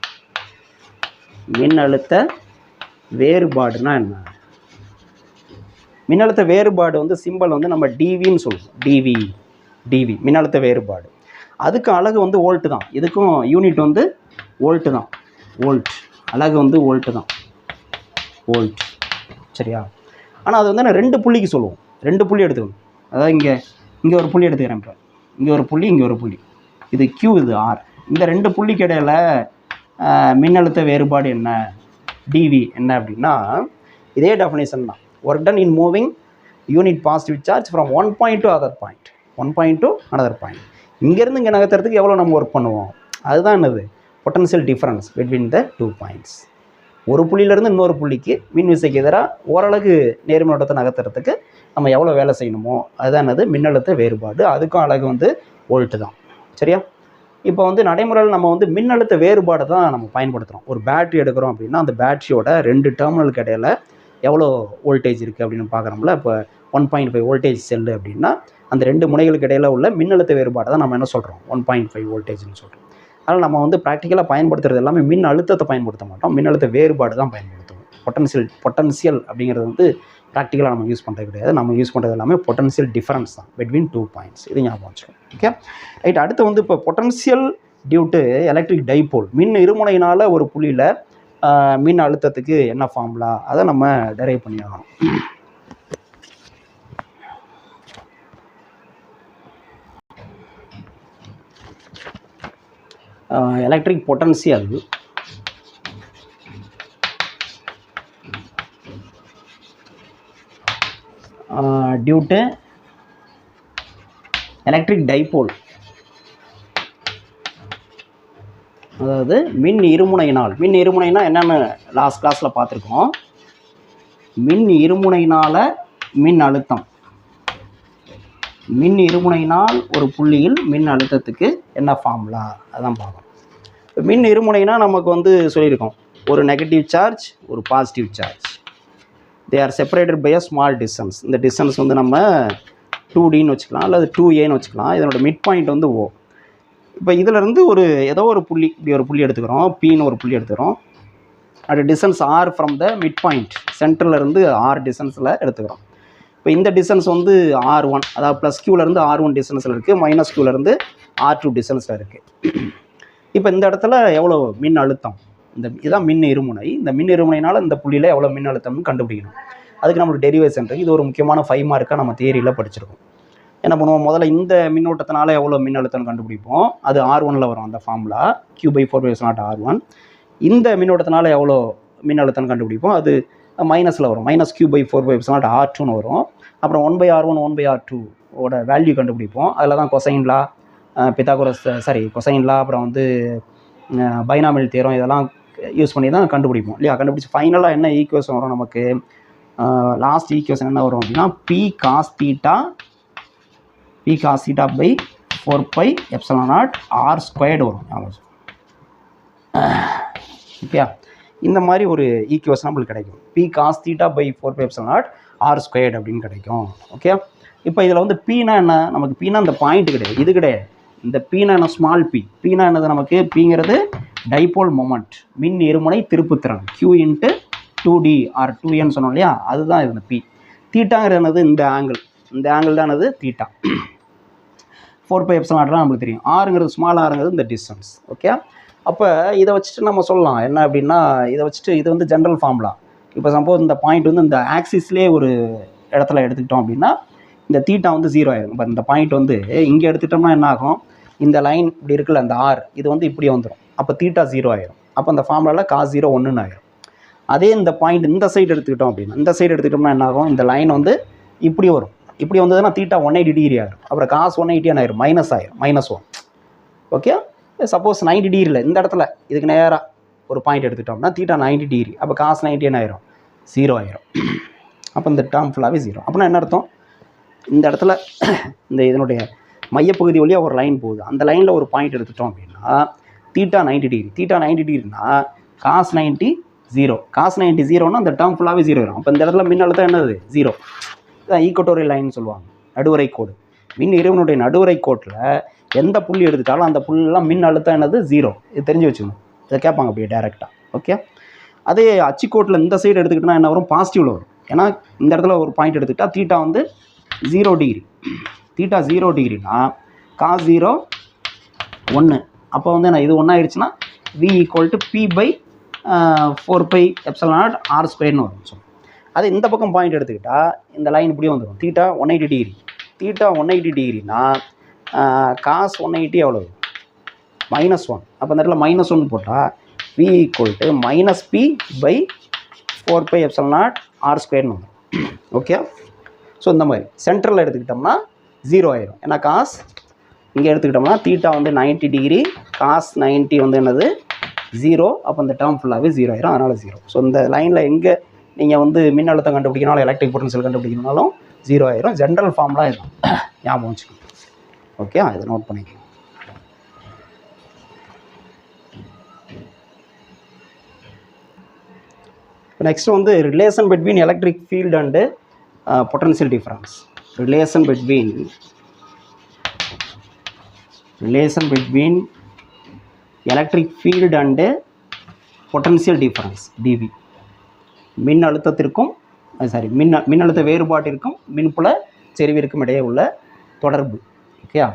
என்ன? மின்னழுத்த வேறுபாடு வந்து சிம்பிள் வந்து நம்ம டிவின்னு சொல்லுவோம். டிவி மின்னழுத்த வேறுபாடு. அதுக்கு அலகு வந்து வோல்ட்டு தான். இதுக்கும் யூனிட் வந்து வோல்ட்டு தான். அலகு வந்து வோல்ட். சரியா? ஆனால் அது வந்து நான் 2 புள்ளிக்கு சொல்லுவோம். 2 புள்ளி எடுத்துக்கணும். அதாவது இங்கே ஒரு புள்ளி எடுத்துக்கிறேன். இப்போ இங்கே ஒரு புள்ளி, இது Q, இது R. இந்த 2 புள்ளிக்கு இடையில மின்னழுத்த வேறுபாடு என்ன, டிவி என்ன அப்படின்னா, இதே டெஃபினேஷன் தான். Work done in moving unit positive charge from one point to another point. இங்கேருந்து இங்கே நகர்த்துறதுக்கு எவ்வளோ நம்ம ஒர்க் பண்ணுவோம், அதுதான் என்னது potential difference between the 2 points. ஒரு புள்ளியிலேருந்து இன்னொரு புள்ளிக்கு மின் விசைக்கு எதிராக ஓரளவு நேர்மின்னோட்டத்தை நகர்த்துறதுக்கு நம்ம எவ்வளோ வேலை செய்யணுமோ அதுதான் என்னது மின்னழுத்த வேறுபாடு. அதுக்கும் அலகு வந்து வோல்ட்டு தான். சரியா? இப்போ வந்து நடைமுறையில் நம்ம வந்து மின்னழுத்த வேறுபாடு தான் நம்ம பயன்படுத்துகிறோம். ஒரு பேட்ரி எடுக்கிறோம் அப்படின்னா அந்த பேட்ரியோட 2 டெர்மினலுக்கு இடையில் எவ்வளோ வோல்டேஜ் இருக்குது அப்படின்னு பார்க்குறோம்ல. இப்போ 1.5 வோல்டேஜ் செல்லு அப்படின்னா அந்த 2 முனைகளுக்கு இடையில் உள்ள மின்னழுத்த வேறுபாடு தான் நம்ம என்ன சொல்கிறோம், 1.5 வோல்டேஜ்னு சொல்கிறோம். அதனால் நம்ம வந்து ப்ராக்டிக்கலாக பயன்படுத்துறது எல்லாமே மின் அழுத்தத்தை பயன்படுத்த மாட்டோம், மின் அழுத்த வேறுபாடு தான் பயன்படுத்துவோம். பொட்டன்ஷியல் அப்படிங்கிறது வந்து ப்ராக்டிக்கலாக நம்ம யூஸ் பண்ணுறது கிடையாது. நம்ம யூஸ் பண்ணுறது எல்லாமே பொட்டன்ஷியல் டிஃபரன்ஸ் தான் பிட்வீன் 2 பாயிண்ட்ஸ். இது ஞாபகம் வச்சுக்கோங்க. Okay right. அடுத்து வந்து இப்போ potential due to electric dipole, மின் இருமுனையினால் ஒரு புள்ளியில் மின் அழுத்தத்துக்கு என்ன ஃபார்முலா, அதை நம்ம டெரைவ் பண்ணி ஆகணும். electric potential due to electric dipole, அதாவது மின் இருமுனையினால். மின் இருமுனைனா என்னென்னு லாஸ்ட் கிளாஸில் பார்த்துருக்கோம். மின் இருமுனையினால் மின் அழுத்தம், மின் இருமுனையினால் ஒரு புள்ளியில் மின் அழுத்தத்துக்கு என்ன ஃபார்முலா, அதான் பார்க்கணும். மின் இருமுனைனா நமக்கு வந்து சொல்லியிருக்கோம், ஒரு நெகட்டிவ் சார்ஜ் ஒரு positive charge, they are separated by a small distance. இந்த டிஸ்டன்ஸ் வந்து நம்ம 2Dன்னு வச்சுக்கலாம் அல்லது 2Aன்னு வச்சுக்கலாம். இதனோட மிட் பாயிண்ட் வந்து O. இப்போ இதிலேருந்து ஏதோ ஒரு புள்ளி, இப்படி ஒரு புள்ளி எடுத்துக்கிறோம், Pன்னு ஒரு புள்ளி எடுத்துக்கிறோம். அது distance R from the mid point, சென்டர்லேருந்து R டிஸ்டன்ஸில் எடுத்துக்கிறோம். இப்போ இந்த டிஸ்டன்ஸ் வந்து R1, அதாவது ப்ளஸ் Qலேருந்து R1 டிஸ்டன்ஸில் இருக்குது, மைனஸ் Qலேருந்து R2 டிஸ்டன்ஸில் இருக்குது. இப்போ இந்த இடத்துல எவ்வளோ மின் அழுத்தம், இதுதான் மின் இருமுனை. இந்த மின் இருமுனையினால் இந்த புள்ளியில் எவ்வளோ மின் அழுத்தம்னு கண்டுபிடிக்கணும். அதுக்கு நம்மளுக்கு டெரிவேஷன் இருக்குது. இது ஒரு முக்கியமான 5 மார்க்காக நம்ம தியரியில் படிச்சிருக்கோம். என்ன பண்ணுவோம், முதல்ல இந்த மின்னோட்டத்தினால எவ்வளோ மின் அழுத்தம்னு கண்டுபிடிப்போம். அது R1ல் வரும் அந்த ஃபார்முலா, Q/4πε0 இந்த மின்னோட்டத்தினால எவ்வளோ மின் அழுத்தம்னு கண்டுபிடிப்போம். அது மைனஸில் வரும், -Q/4πε0 வரும். அப்புறம் 1/R1 1/R2 ஓட வேல்யூ கண்டுபிடிப்போம். அதில் தான் கொசைன்லா, கொசைன்லா, அப்புறம் வந்து பைனாமியல் தியரம், இதெல்லாம் யூஸ் பண்ணி தான் கண்டுபிடிப்போம் இல்லையா. கண்டுபிடிச்சி ஃபைனலாக என்ன ஈக்குவேஷன் வரும் நமக்கு, லாஸ்ட் ஈக்குவேஷன் என்ன வரும் அப்படின்னா P cos θ by 4πε0 R² வரும். ஓகே, இந்த மாதிரி ஒரு ஈக்குவேஷன் நம்மளுக்கு கிடைக்கும். P cos θ by 4πε0 R² அப்படின்னு கிடைக்கும். ஓகே, இப்போ இதில் வந்து Pனா என்ன, நமக்கு Pனா இந்த பாயிண்ட் கிடையாது, இது கிடையாது. இந்த Pனா என்ன, ஸ்மால் p. Pனா என்னது நமக்கு, Pங்கிறது டைபோல் மொமெண்ட், மின் இருமுனை திருப்புத்திறன், Q × 2D ஆர் 2N சொன்னோம் இல்லையா, அதுதான் இது P. தீட்டாங்கிறது என்னது, இந்த ஆங்கிள் தான் என்னது தீட்டா. 4πε0 தான் நம்மளுக்கு தெரியும். ஆறுங்கிறது ஸ்மால் ஆறுங்கிறது இந்த டிஸ்டன்ஸ். ஓகே, அப்போ இதை வச்சுட்டு நம்ம சொல்லலாம் என்ன அப்படின்னா, இதை வச்சுட்டு இது வந்து ஜென்ரல் ஃபார்முலா. இப்போ சப்போஸ் இந்த பாயிண்ட் வந்து இந்த ஆக்சிஸ்லேயே ஒரு இடத்துல எடுத்துக்கிட்டோம் அப்படின்னா இந்த தீட்டா வந்து 0 ஆயிரும். இப்போ இந்த பாயிண்ட் வந்து இங்கே எடுத்துக்கிட்டோம்னா என்ன ஆகும், இந்த லைன் இப்படி இருக்குல்ல, இந்த R இது வந்து இப்படி வந்துடும். அப்போ தீட்டா 0 ஆயிரும். அப்போ அந்த ஃபார்முலாவில் cos 0 1ன்னு ஆயிரும். அதே இந்த பாயிண்ட் இந்த சைடு எடுத்துக்கிட்டோம் அப்படின்னா, இந்த சைடு எடுத்துக்கிட்டோம்னா என்ன ஆகும், இந்த லைன் வந்து இப்படி வரும். இப்படி வந்ததுன்னா தீட்டா 180 டிகிரி ஆகிடும். அப்புறம் cos 180 ஆயிரும், -1. ஓகே, சப்போஸ் 90 டிகிரியில் இந்த இடத்துல இதுக்கு நேராக ஒரு பாயிண்ட் எடுத்துக்கிட்டோம்னா தீட்டா 90 டிகிரி. அப்போ cos 90 என்ன ஆயிரும், 0 ஆயிரும். அப்போ இந்த டேர்ம் ஃபுல்லாகவே 0. அப்படின்னா என்ன அர்த்தம், இந்த இடத்துல இந்த இதனுடைய மையப்பகுதி வழியாக ஒரு லைன் போகுது, அந்த லைனில் ஒரு பாயிண்ட் எடுத்துட்டோம் அப்படின்னா theta 90 degree. Theta 90 டிகிரினா cos 90 0. cos 90 0னா அந்த டேர்ம் ஃபுல்லாகவே 0 வரும். அப்போ இந்த இடத்துல மின்னழுத்தம் என்னது, 0. இதான் ஈக்குவட்டோரியல் லைன் சொல்லுவாங்க, நடுவரை கோடு. மின் இருவனுடைய நடுவரை கோட்டில் எந்த புள்ளி எடுத்துட்டாலும் அந்த புள்ளிலாம் மின் அழுத்தம் என்னது 0. இது தெரிஞ்சு வச்சுக்கணும், இதை கேட்பாங்க அப்படியே டேரெக்டாக. ஓகே, அதே அச்சுக்கோட்டில் இந்த சைடு எடுத்துக்கிட்டோன்னா என்ன வரும், பாசிட்டிவில் வரும். ஏன்னா இந்த இடத்துல ஒரு பாயிண்ட் எடுத்துக்கிட்டால் தீட்டா வந்து 0 டிகிரி. Theta 0 டிகிரினா cos 0 1. அப்போ வந்து என்ன, இது 1 ஆயிடுச்சுன்னா V = P/4πε0 R² வரும். ஸோ அது இந்த பக்கம் பாயிண்ட் எடுத்துக்கிட்டால் இந்த லைன் இப்படியே வந்துடும், தீட்டா 180 டிகிரி. தீட்டா 180 டிகிரினா cos 180 எவ்வளோ, -1. அப்போ இந்த இடத்துல -1 போட்டால் V = P/4πε0 R² வரும். ஓகே, ஸோ இந்த மாதிரி சென்டரில் எடுத்துக்கிட்டோம்னா 0 ஆயிரும். ஏன்னா காஸ் இங்கே எடுத்துக்கிட்டோம்னா தீட்டா வந்து 90 டிகிரி, cos 90 வந்து என்னது 0. அப்போ இந்த டேர்ம் ஃபுல்லாகவே 0 ஆயிரும், அதனால் 0. ஸோ இந்த லைனில் எங்கே நீங்கள் வந்து மின் அழுத்தம் கண்டுபிடிக்கணும், எலக்ட்ரிக் பொட்டன்ஷியல் கண்டுபிடிக்கணும்னாலும் 0 ஆயிரும். ஜென்ரல் ஃபார்முலா இருக்கும், ஞாபகம் வச்சுக்கணும். ஓகே, இதை நோட் பண்ணிக்கணும். நெக்ஸ்ட் வந்து relation between electric field and potential difference. relation between electric field and potential difference TV. மின் அழுத்தத்திற்கும் மின்னழுத்த வேறுபாட்டிற்கும் மின்புல செறிவிற்கும் இடையே உள்ள தொடர்பு. ஓகேயா,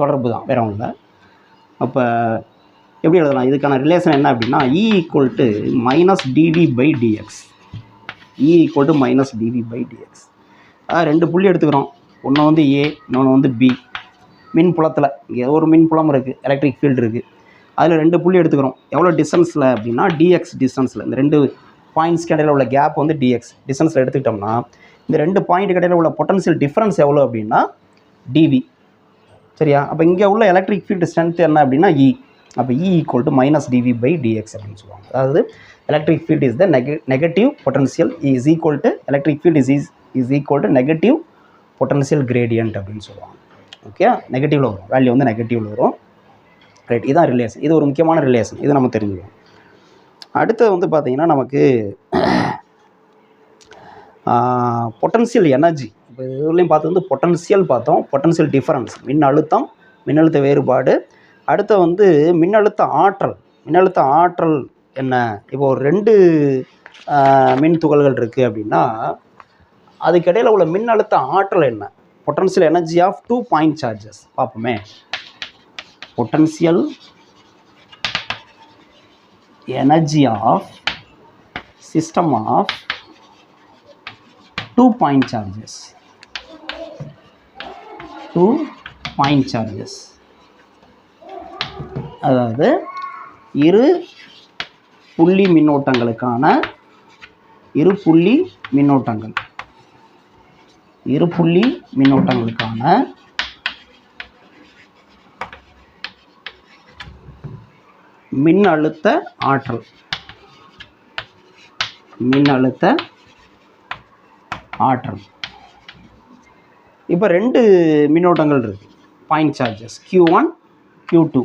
தொடர்பு தான், வேற ஒன்றும் இல்லை. அப்போ எப்படி எழுதலாம்? இதுக்கான ரிலேஷன் என்ன அப்படின்னா E = -dV/dx. E = -dV/dx. ரெண்டு புள்ளி எடுத்துக்கிறோம். ஒன்று வந்து A, இன்னொன்று வந்து B. மின் புலத்தில் இங்கே ஒரு மின் புலம் இருக்குது, எலக்ட்ரிக் ஃபீல்டு இருக்குது. அதில் ரெண்டு புள்ளி எடுத்துக்கிறோம். எவ்வளோ டிஸ்டன்ஸில் அப்படின்னா dx டிஸ்டன்ஸில். இந்த ரெண்டு பாயிண்ட்ஸ்க்கு இடையில் உள்ள கேப் வந்து dx டிஸ்டன்ஸில் எடுத்துக்கிட்டோம்னா இந்த ரெண்டு பாயிண்ட்டுக்கு இடையில் உள்ள பொட்டன்ஷியல் டிஃப்ரென்ஸ் எவ்வளோ அப்படின்னா dV. சரியா? அப்போ இங்கே உள்ள எலக்ட்ரிக் ஃபீல்டு ஸ்ட்ரென்த் என்ன அப்படின்னா E. அப்போ E = -dV/dx அப்படின்னு சொல்லுவாங்க. அதாவது electric field is the negative potential is equal to electric field is equal to negative potential gradient அப்படின்னு சொல்லுவாங்க. ஓகே, நெகட்டிவில் வரும், வேல்யூ வந்து நெகட்டிவில் வரும். ரைட், இதுதான் ரிலேஷன். இது ஒரு முக்கியமான ரிலேஷன், இது நம்ம தெரிஞ்சுக்கணும். அடுத்தது வந்து பார்த்திங்கன்னா நமக்கு பொட்டன்ஷியல் எனர்ஜி. இப்போ இதுலேயும் பார்த்து வந்து பொட்டன்ஷியல் பார்த்தோம், பொட்டன்ஷியல் டிஃபரன்ஸ் மின்னழுத்தம், மின்னழுத்த வேறுபாடு. அடுத்து வந்து மின்னழுத்த ஆற்றல். மின்னழுத்த ஆற்றல் என்ன? இப்போ ஒரு ரெண்டு மின் துகள்கள் இருக்குது அப்படின்னா அதுக்கிடையில் உள்ள மின்னழுத்த ஆற்றல் என்ன? Potential energy of 2 point charges பார்ப்போமே. Potential energy of system of 2 point charges. 2 point charges அதாவது இரு புள்ளி மின்னோட்டங்களுக்கான இரு புள்ளி மின்னோட்டங்களுக்கான மின்னழுத்த ஆற்றல். இப்போ ரெண்டு மின்னோட்டங்கள் இருக்குது, பாயிண்ட் சார்ஜஸ் Q1 Q2.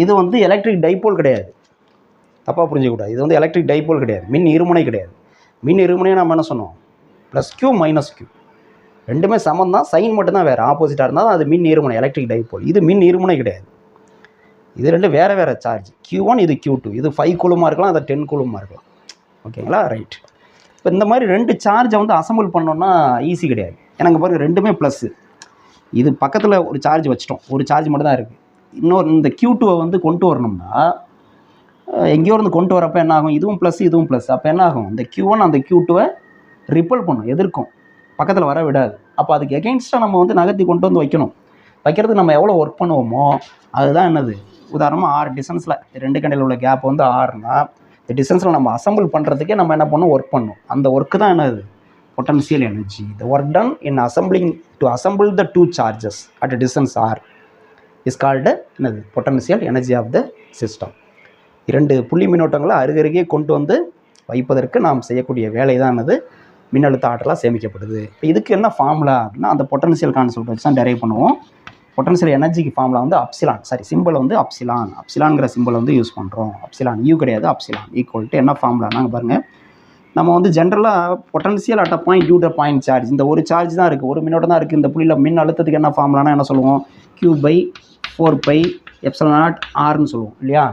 இது வந்து எலக்ட்ரிக் டைபோல் கிடையாது, தப்பாக புரிஞ்சிக்கூடாது. இது வந்து எலக்ட்ரிக் டைபோல் கிடையாது, மின் இருமுனை கிடையாது. மின் இருமுனையை நம்ம என்ன சொன்னோம்? +Q -Q. ரெண்டுமே சமம் தான், சைன் மட்டும்தான் வேறு, ஆப்போசிட்டாக இருந்தால் அது மின் இருமுனை, எலக்ட்ரிக் டைபோல். இது மின் இருமுனை கிடையாது. இது ரெண்டு வேறு சார்ஜ். Q1 இது Q2. இது 5 கூலமாக இருக்கலாம், அது 10 கூலமாக இருக்கலாம். ஓகேங்களா? ரைட். இப்போ இந்த மாதிரி ரெண்டு சார்ஜை வந்து அசம்பிள் பண்ணோன்னா ஈஸி கிடையாது. எனக்கு பாருங்கள், ரெண்டுமே ப்ளஸ்ஸு. இது பக்கத்தில் ஒரு சார்ஜ் வச்சிட்டோம், ஒரு சார்ஜ் மட்டும் தான் இருக்குது. இன்னொரு இந்த Q2 வந்து கொண்டு வரணும்னா எங்கேயோ இருந்து கொண்டு வரப்போ என்ன ஆகும்? இதுவும் ப்ளஸ், இதுவும் ப்ளஸ். அப்போ என்ன ஆகும்? இந்த Q1 அந்த Q2 ரிப்பல் பண்ணும், எதிர்க்கும், பக்கத்தில் வர விடாது. அப்போ அதுக்கு எகெயின்ஸ்டாக நம்ம வந்து நகர்த்தி கொண்டு வந்து வைக்கணும். வைக்கிறதுக்கு நம்ம எவ்வளோ ஒர்க் பண்ணுவோமோ அதுதான் என்னது? உதாரணமாக 6 டிஸ்டன்ஸில் ரெண்டு கண்டையில் உள்ள கேப் வந்து 6னா இந்த டிஸ்டன்ஸில் நம்ம அசம்பிள் பண்ணுறதுக்கே நம்ம என்ன பண்ணணும்? ஒர்க் பண்ணணும். அந்த ஒர்க்கு தான் என்னது? Potential energy. The work done in assemble the 2 charges at a distance r is called என்னது? Potential energy of the system. இரண்டு புள்ளி மின்னோட்டங்களை அருகருகே கொண்டு வந்து வைப்பதற்கு நாம் செய்யக்கூடிய வேலை தான் என்னது? மின்னழுத்த ஆற்றலாக சேமிக்கப்படுது. இப்போ இதுக்கு என்ன ஃபார்முலா அப்படின்னா அந்த பொட்டன்ஷியல் கான்செப்ட் வச்சு தான் டெரைவ் பண்ணுவோம். பொட்டன்ஷியல் எனர்ஜிக்கு ஃபார்முலா வந்து சிம்பிள் வந்து அப்சிலான்ங்கிற சிம்பிள் வந்து யூஸ் பண்ணுறோம். யூ கிடையாது, ஈக்குவல் டு என்ன ஃபார்முலா நாங்கள் பாருங்கள். நம்ம வந்து ஜென்ரலாக potential at a point due to point charge, இந்த ஒரு சார்ஜ் தான் இருக்குது, ஒரு மின்னோட்டம் தான் இருக்குது. இந்த புள்ளியில் மின் அழுத்தத்துக்கு என்ன ஃபார்முலானா என்ன சொல்லுவோம்? Q/4πε0Rன்னு சொல்லுவோம் இல்லையா?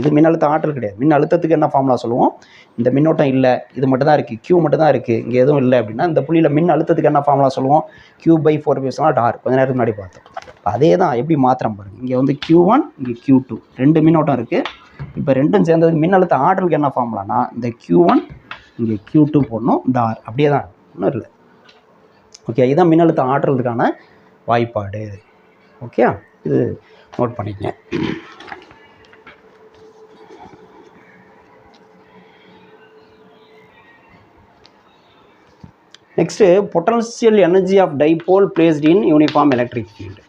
இது மின்னழுத்த ஆற்றல் கிடையாது. மின் அழுத்தத்துக்கு என்ன ஃபார்முலா சொல்லுவோம்? இந்த மின்னோட்டம் இல்லை, இது மட்டும் தான் இருக்குது, Q மட்டும் தான் இருக்குது, இங்கே எதுவும் இல்லை அப்படின்னா இந்த புள்ளியில் மின் அழுத்தத்துக்கு என்ன ஃபார்முலா சொல்லுவோம்? Q/4πε0R. கொஞ்ச நேரத்துக்கு முன்னாடி பார்த்தோம். அதே தான் எப்படி மாத்திரம் பாருங்கள். இங்கே வந்து Q1, இங்கே Q2 ரெண்டு மின்னோட்டம் இருக்குது. இப்போ ரெண்டும் சேர்ந்ததுக்கு மின்னழுத்த ஆற்றலுக்கு என்ன ஃபார்முலானா இந்த Q1 இங்கே Q2 போடணும், இந்த R அப்படியே தான், ஒன்றும் இல்லை. ஓகே, இதுதான் மின்னழுத்த ஆற்றலுக்கான வாய்ப்பாடு. ஓகே, இது நோட் பண்ணிக்கங்க. Next potential energy of dipole placed in uniform electric field.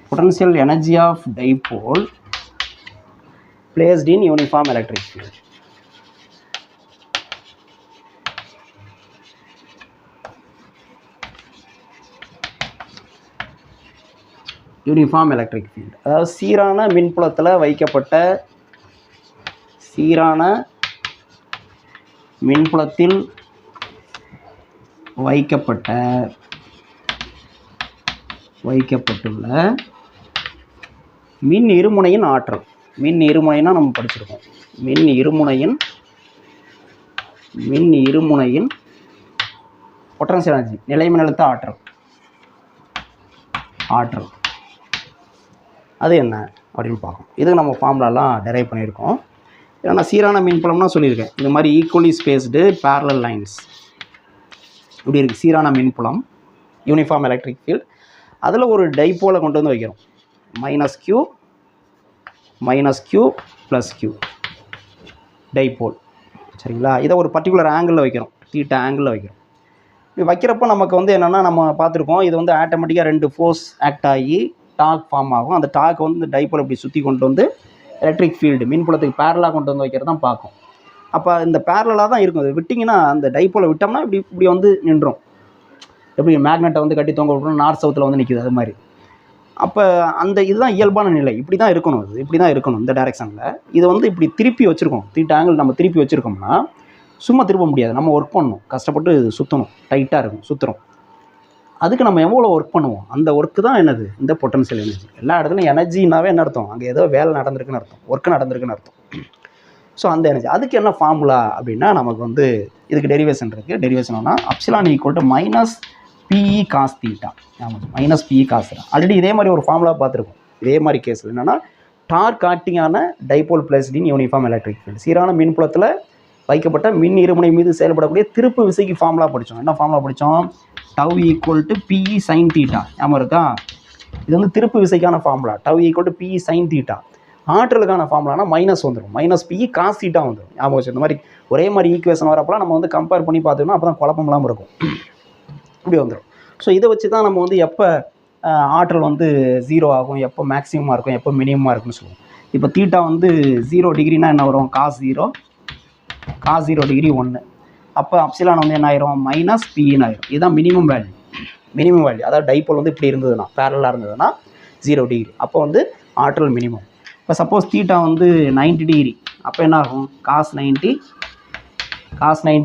Potential energy of dipole placed in uniform electric field. Uniform electric field அதாவது சீரான மின்புலத்தில் வைக்கப்பட்ட வைக்கப்பட்டுள்ள மின் இருமுனையின் ஆற்றல். மின் இருமுனைனா நம்ம படிச்சிருக்கோம். மின் இருமுனையின் பொட்டன்ஷியல் எனர்ஜி, நிலைமின்னழுத்த ஆற்றல் அது என்ன அப்படின்னு பார்க்கணும். இதுக்கு நம்ம ஃபார்முலாலாம் டெரைவ் பண்ணியிருக்கோம். ஏன்னா சீரான மின்புலம்னா சொல்லியிருக்கேன். இந்த மாதிரி ஈக்குவலி ஸ்பேஸ்டு பேரலல் லைன்ஸ் இப்படி இருக்குது சீரான மின்புலம், யூனிஃபார்ம் எலக்ட்ரிக் ஃபீல்டு. அதில் ஒரு டைப்போலை கொண்டு வந்து வைக்கிறோம். -q +q டைப்போல், சரிங்களா? இதை ஒரு பர்டிகுலர் ஆங்கிளில் வைக்கிறோம், தீட்டா ஆங்கிளில் வைக்கிறோம். இப்படி வைக்கிறப்போ நமக்கு வந்து என்னென்னா, நம்ம பார்த்துருக்கோம், இது வந்து ஆட்டோமேட்டிக்காக 2 ஃபோர்ஸ் ஆக்ட் ஆகி டார்க் ஃபார்ம் ஆகும். அந்த டார்க் வந்து இந்த டைப்போல் இப்படி சுற்றி கொண்டு வந்து எலக்ட்ரிக் ஃபீல்டு மின்புலத்துக்கு பேரலாக கொண்டு வந்து வைக்கிறது தான் பார்க்கும். அப்போ இந்த பேரலாக தான் இருக்கும். அது விட்டிங்கன்னா, அந்த டைப்போலை விட்டோம்னா இப்படி வந்து நின்றோம். எப்படி மேக்னெட்டை வந்து கட்டி தொங்க விட்டோம்னா நார்த் சவுத்தில் வந்து நிற்கிது, அது மாதிரி. அப்போ அந்த இதுதான் இயல்பான நிலை. இப்படி தான் இருக்கணும், அது இப்படி தான் இருக்கணும் இந்த டைரெக்ஷனில். இதை வந்து இப்படி திருப்பி வச்சுருக்கோம், தீட்டா ஆங்கிள் நம்ம திருப்பி வச்சுருக்கோம்னா சும்மா திருப்ப முடியாது. நம்ம ஒர்க் பண்ணணும், கஷ்டப்பட்டு சுற்றணும், டைட்டாக இருக்கும், சுற்றுறோம். அதுக்கு நம்ம எவ்வளோ ஒர்க் பண்ணுவோம், அந்த ஒர்க்கு தான் என்னது, இந்த பொட்டன்ஷியல் எனர்ஜி. எல்லா இடத்துலையும் எனர்ஜினாவே என்ன அர்த்தம், அங்கே ஏதோ வேலை நடந்திருக்குன்னு அர்த்தம், ஒர்க்கு நடந்திருக்குன்னு அர்த்தம். ஸோ அந்த எனர்ஜி அதுக்கு என்ன ஃபார்முலா அப்படின்னா, நமக்கு வந்து இதுக்கு டெரிவேஷன் இருக்குது. டெரிவேஷன்னா எப்சிலான் = -PE cos θ. ஆமாம், -PE cos θ. ஆல்ரெடி இதே மாதிரி ஒரு ஃபார்முலா பார்த்துருக்கோம். இதே மாதிரி கேஸில் என்னென்னா, டார்க் ஆக்டிங்கான dipole placed in uniform electric field, சீரான மின்புலத்தில் வைக்கப்பட்ட மின் இருமுனை மீது செயல்படக்கூடிய திருப்பு விசைக்கு ஃபார்முலா படித்தோம். என்ன ஃபார்முலா படித்தோம்? τ = PE sin θ. ஞாபகம் இருக்கா? இது வந்து திருப்பு விசைக்கான ஃபார்முலா. τ = PE sin θ. ஆற்றலுக்கான ஃபார்முலானா மைனஸ் வந்துடும், -PE cos θ வந்துடும். ஞாபகம் வச்சு, இந்த மாதிரி ஒரே மாதிரி ஈக்குவேஷன் வரப்போலாம் நம்ம வந்து கம்பேர் பண்ணி பார்த்துக்கணும். அப்போ தான் குழப்பம் இல்லாமல் இருக்கும். இப்படி வந்துடும். ஸோ இதை வச்சு தான் நம்ம வந்து எப்போ ஆற்றல் வந்து 0 ஆகும், எப்போ மேக்ஸிமமாக இருக்கும், எப்போ மினிமமாக இருக்குன்னு சொல்லுவோம். இப்போ தீட்டா வந்து 0 டிகிரினா என்ன வரும்? cos 0 degree 1. அப்போ எப்சிலான் வந்து என்ன ஆயிரும்? -PEன்னு ஆயிரும். இதுதான் மினிமம் வேல்யூ. அதாவது டைப்போல் வந்து இப்படி இருந்ததுன்னா, பேரலாக இருந்ததுன்னா 0 டிகிரி, அப்போ வந்து ஆற்றல் மினிமம். இப்போ சப்போஸ் தீட்டா வந்து 90 டிகிரி, அப்போ என்ன ஆகும்? cos 90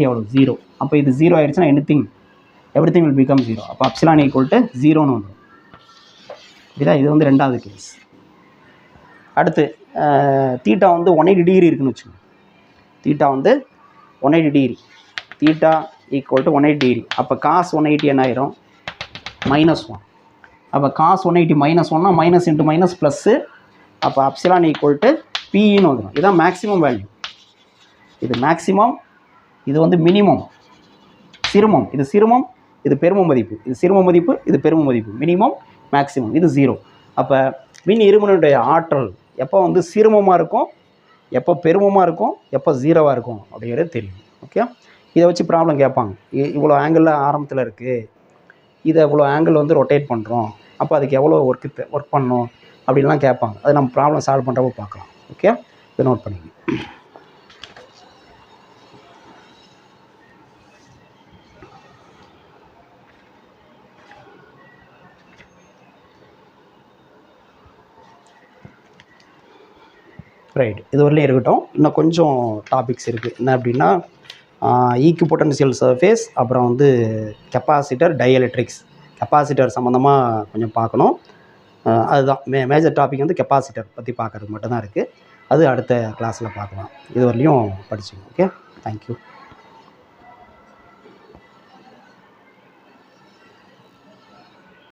எவ்வளோ? 0. அப்போ இது 0 ஆயிடுச்சுன்னா everything will become 0. அப்போ எப்சிலான் = 0ன்னு வந்துடும். இதுதான், இது வந்து ரெண்டாவது கேஸ். அடுத்து தீட்டா வந்து 180 டிகிரி இருக்குன்னு வச்சுக்கோங்க. தீட்டா வந்து 180 டிகிரி, தீட்டா = 180 டிகிரி. அப்போ cos 180 என்ன ஆயிரும்? -1. அப்போ cos 180 -1னா மைனஸ் இன்ட்டு மைனஸ் ப்ளஸ்ஸு. அப்போ எப்சிலான் = PEன்னு வந்துடும். இதுதான் மேக்ஸிமம் வேல்யூ. இது மேக்ஸிமம், இது வந்து மினிமம், சிறுமம். இது சிறுமம், இது பெரும மதிப்பு. இது சிறும மதிப்பு, இது பெரும மதிப்பு. மினிமம், மேக்ஸிமம், இது 0. அப்போ மின் இருமுனையுடைய ஆற்றல் எப்போ வந்து சிறுமமாக இருக்கும், எப்போ பெருமமாக இருக்கும், எப்போ 0வாக இருக்கும் அப்படிங்கிறது தெரியும். ஓகே, இதை வச்சு ப்ராப்ளம் கேட்பாங்க. இவ்வளோ ஆங்கிளில் ஆரம்பத்தில் இருக்குது, இதை இவ்வளோ ஆங்கிள் வந்து ரொட்டேட் பண்ணுறோம், அப்போ அதுக்கு எவ்வளோ ஒர்க் பண்ணணும் அப்படின்லாம் கேட்பாங்க. அது நம்ம ப்ராப்ளம் சால்வ் பண்ணுறப்போ பார்க்கலாம். ஓகே, இதை நோட் பண்ணிக்கங்க. ரைட், இது வரலையும் இருக்கட்டும். இன்னும் கொஞ்சம் டாபிக்ஸ் இருக்குது. என்ன அப்படின்னா, ஈக்குபொட்டன்ஷியல் சர்ஃபேஸ், அப்புறம் வந்து கெப்பாசிட்டர், டைஎலக்ட்ரிக்ஸ். கெப்பாசிட்டர் சம்மந்தமாக கொஞ்சம் பார்க்கணும். அதுதான் மேஜர் டாபிக் வந்து கெப்பாசிட்டர் பற்றி பார்க்குறது மட்டும்தான் இருக்குது. அது அடுத்த கிளாஸில் பார்க்கலாம். இது வரலையும் படிச்சுங்க. Okay, thank you.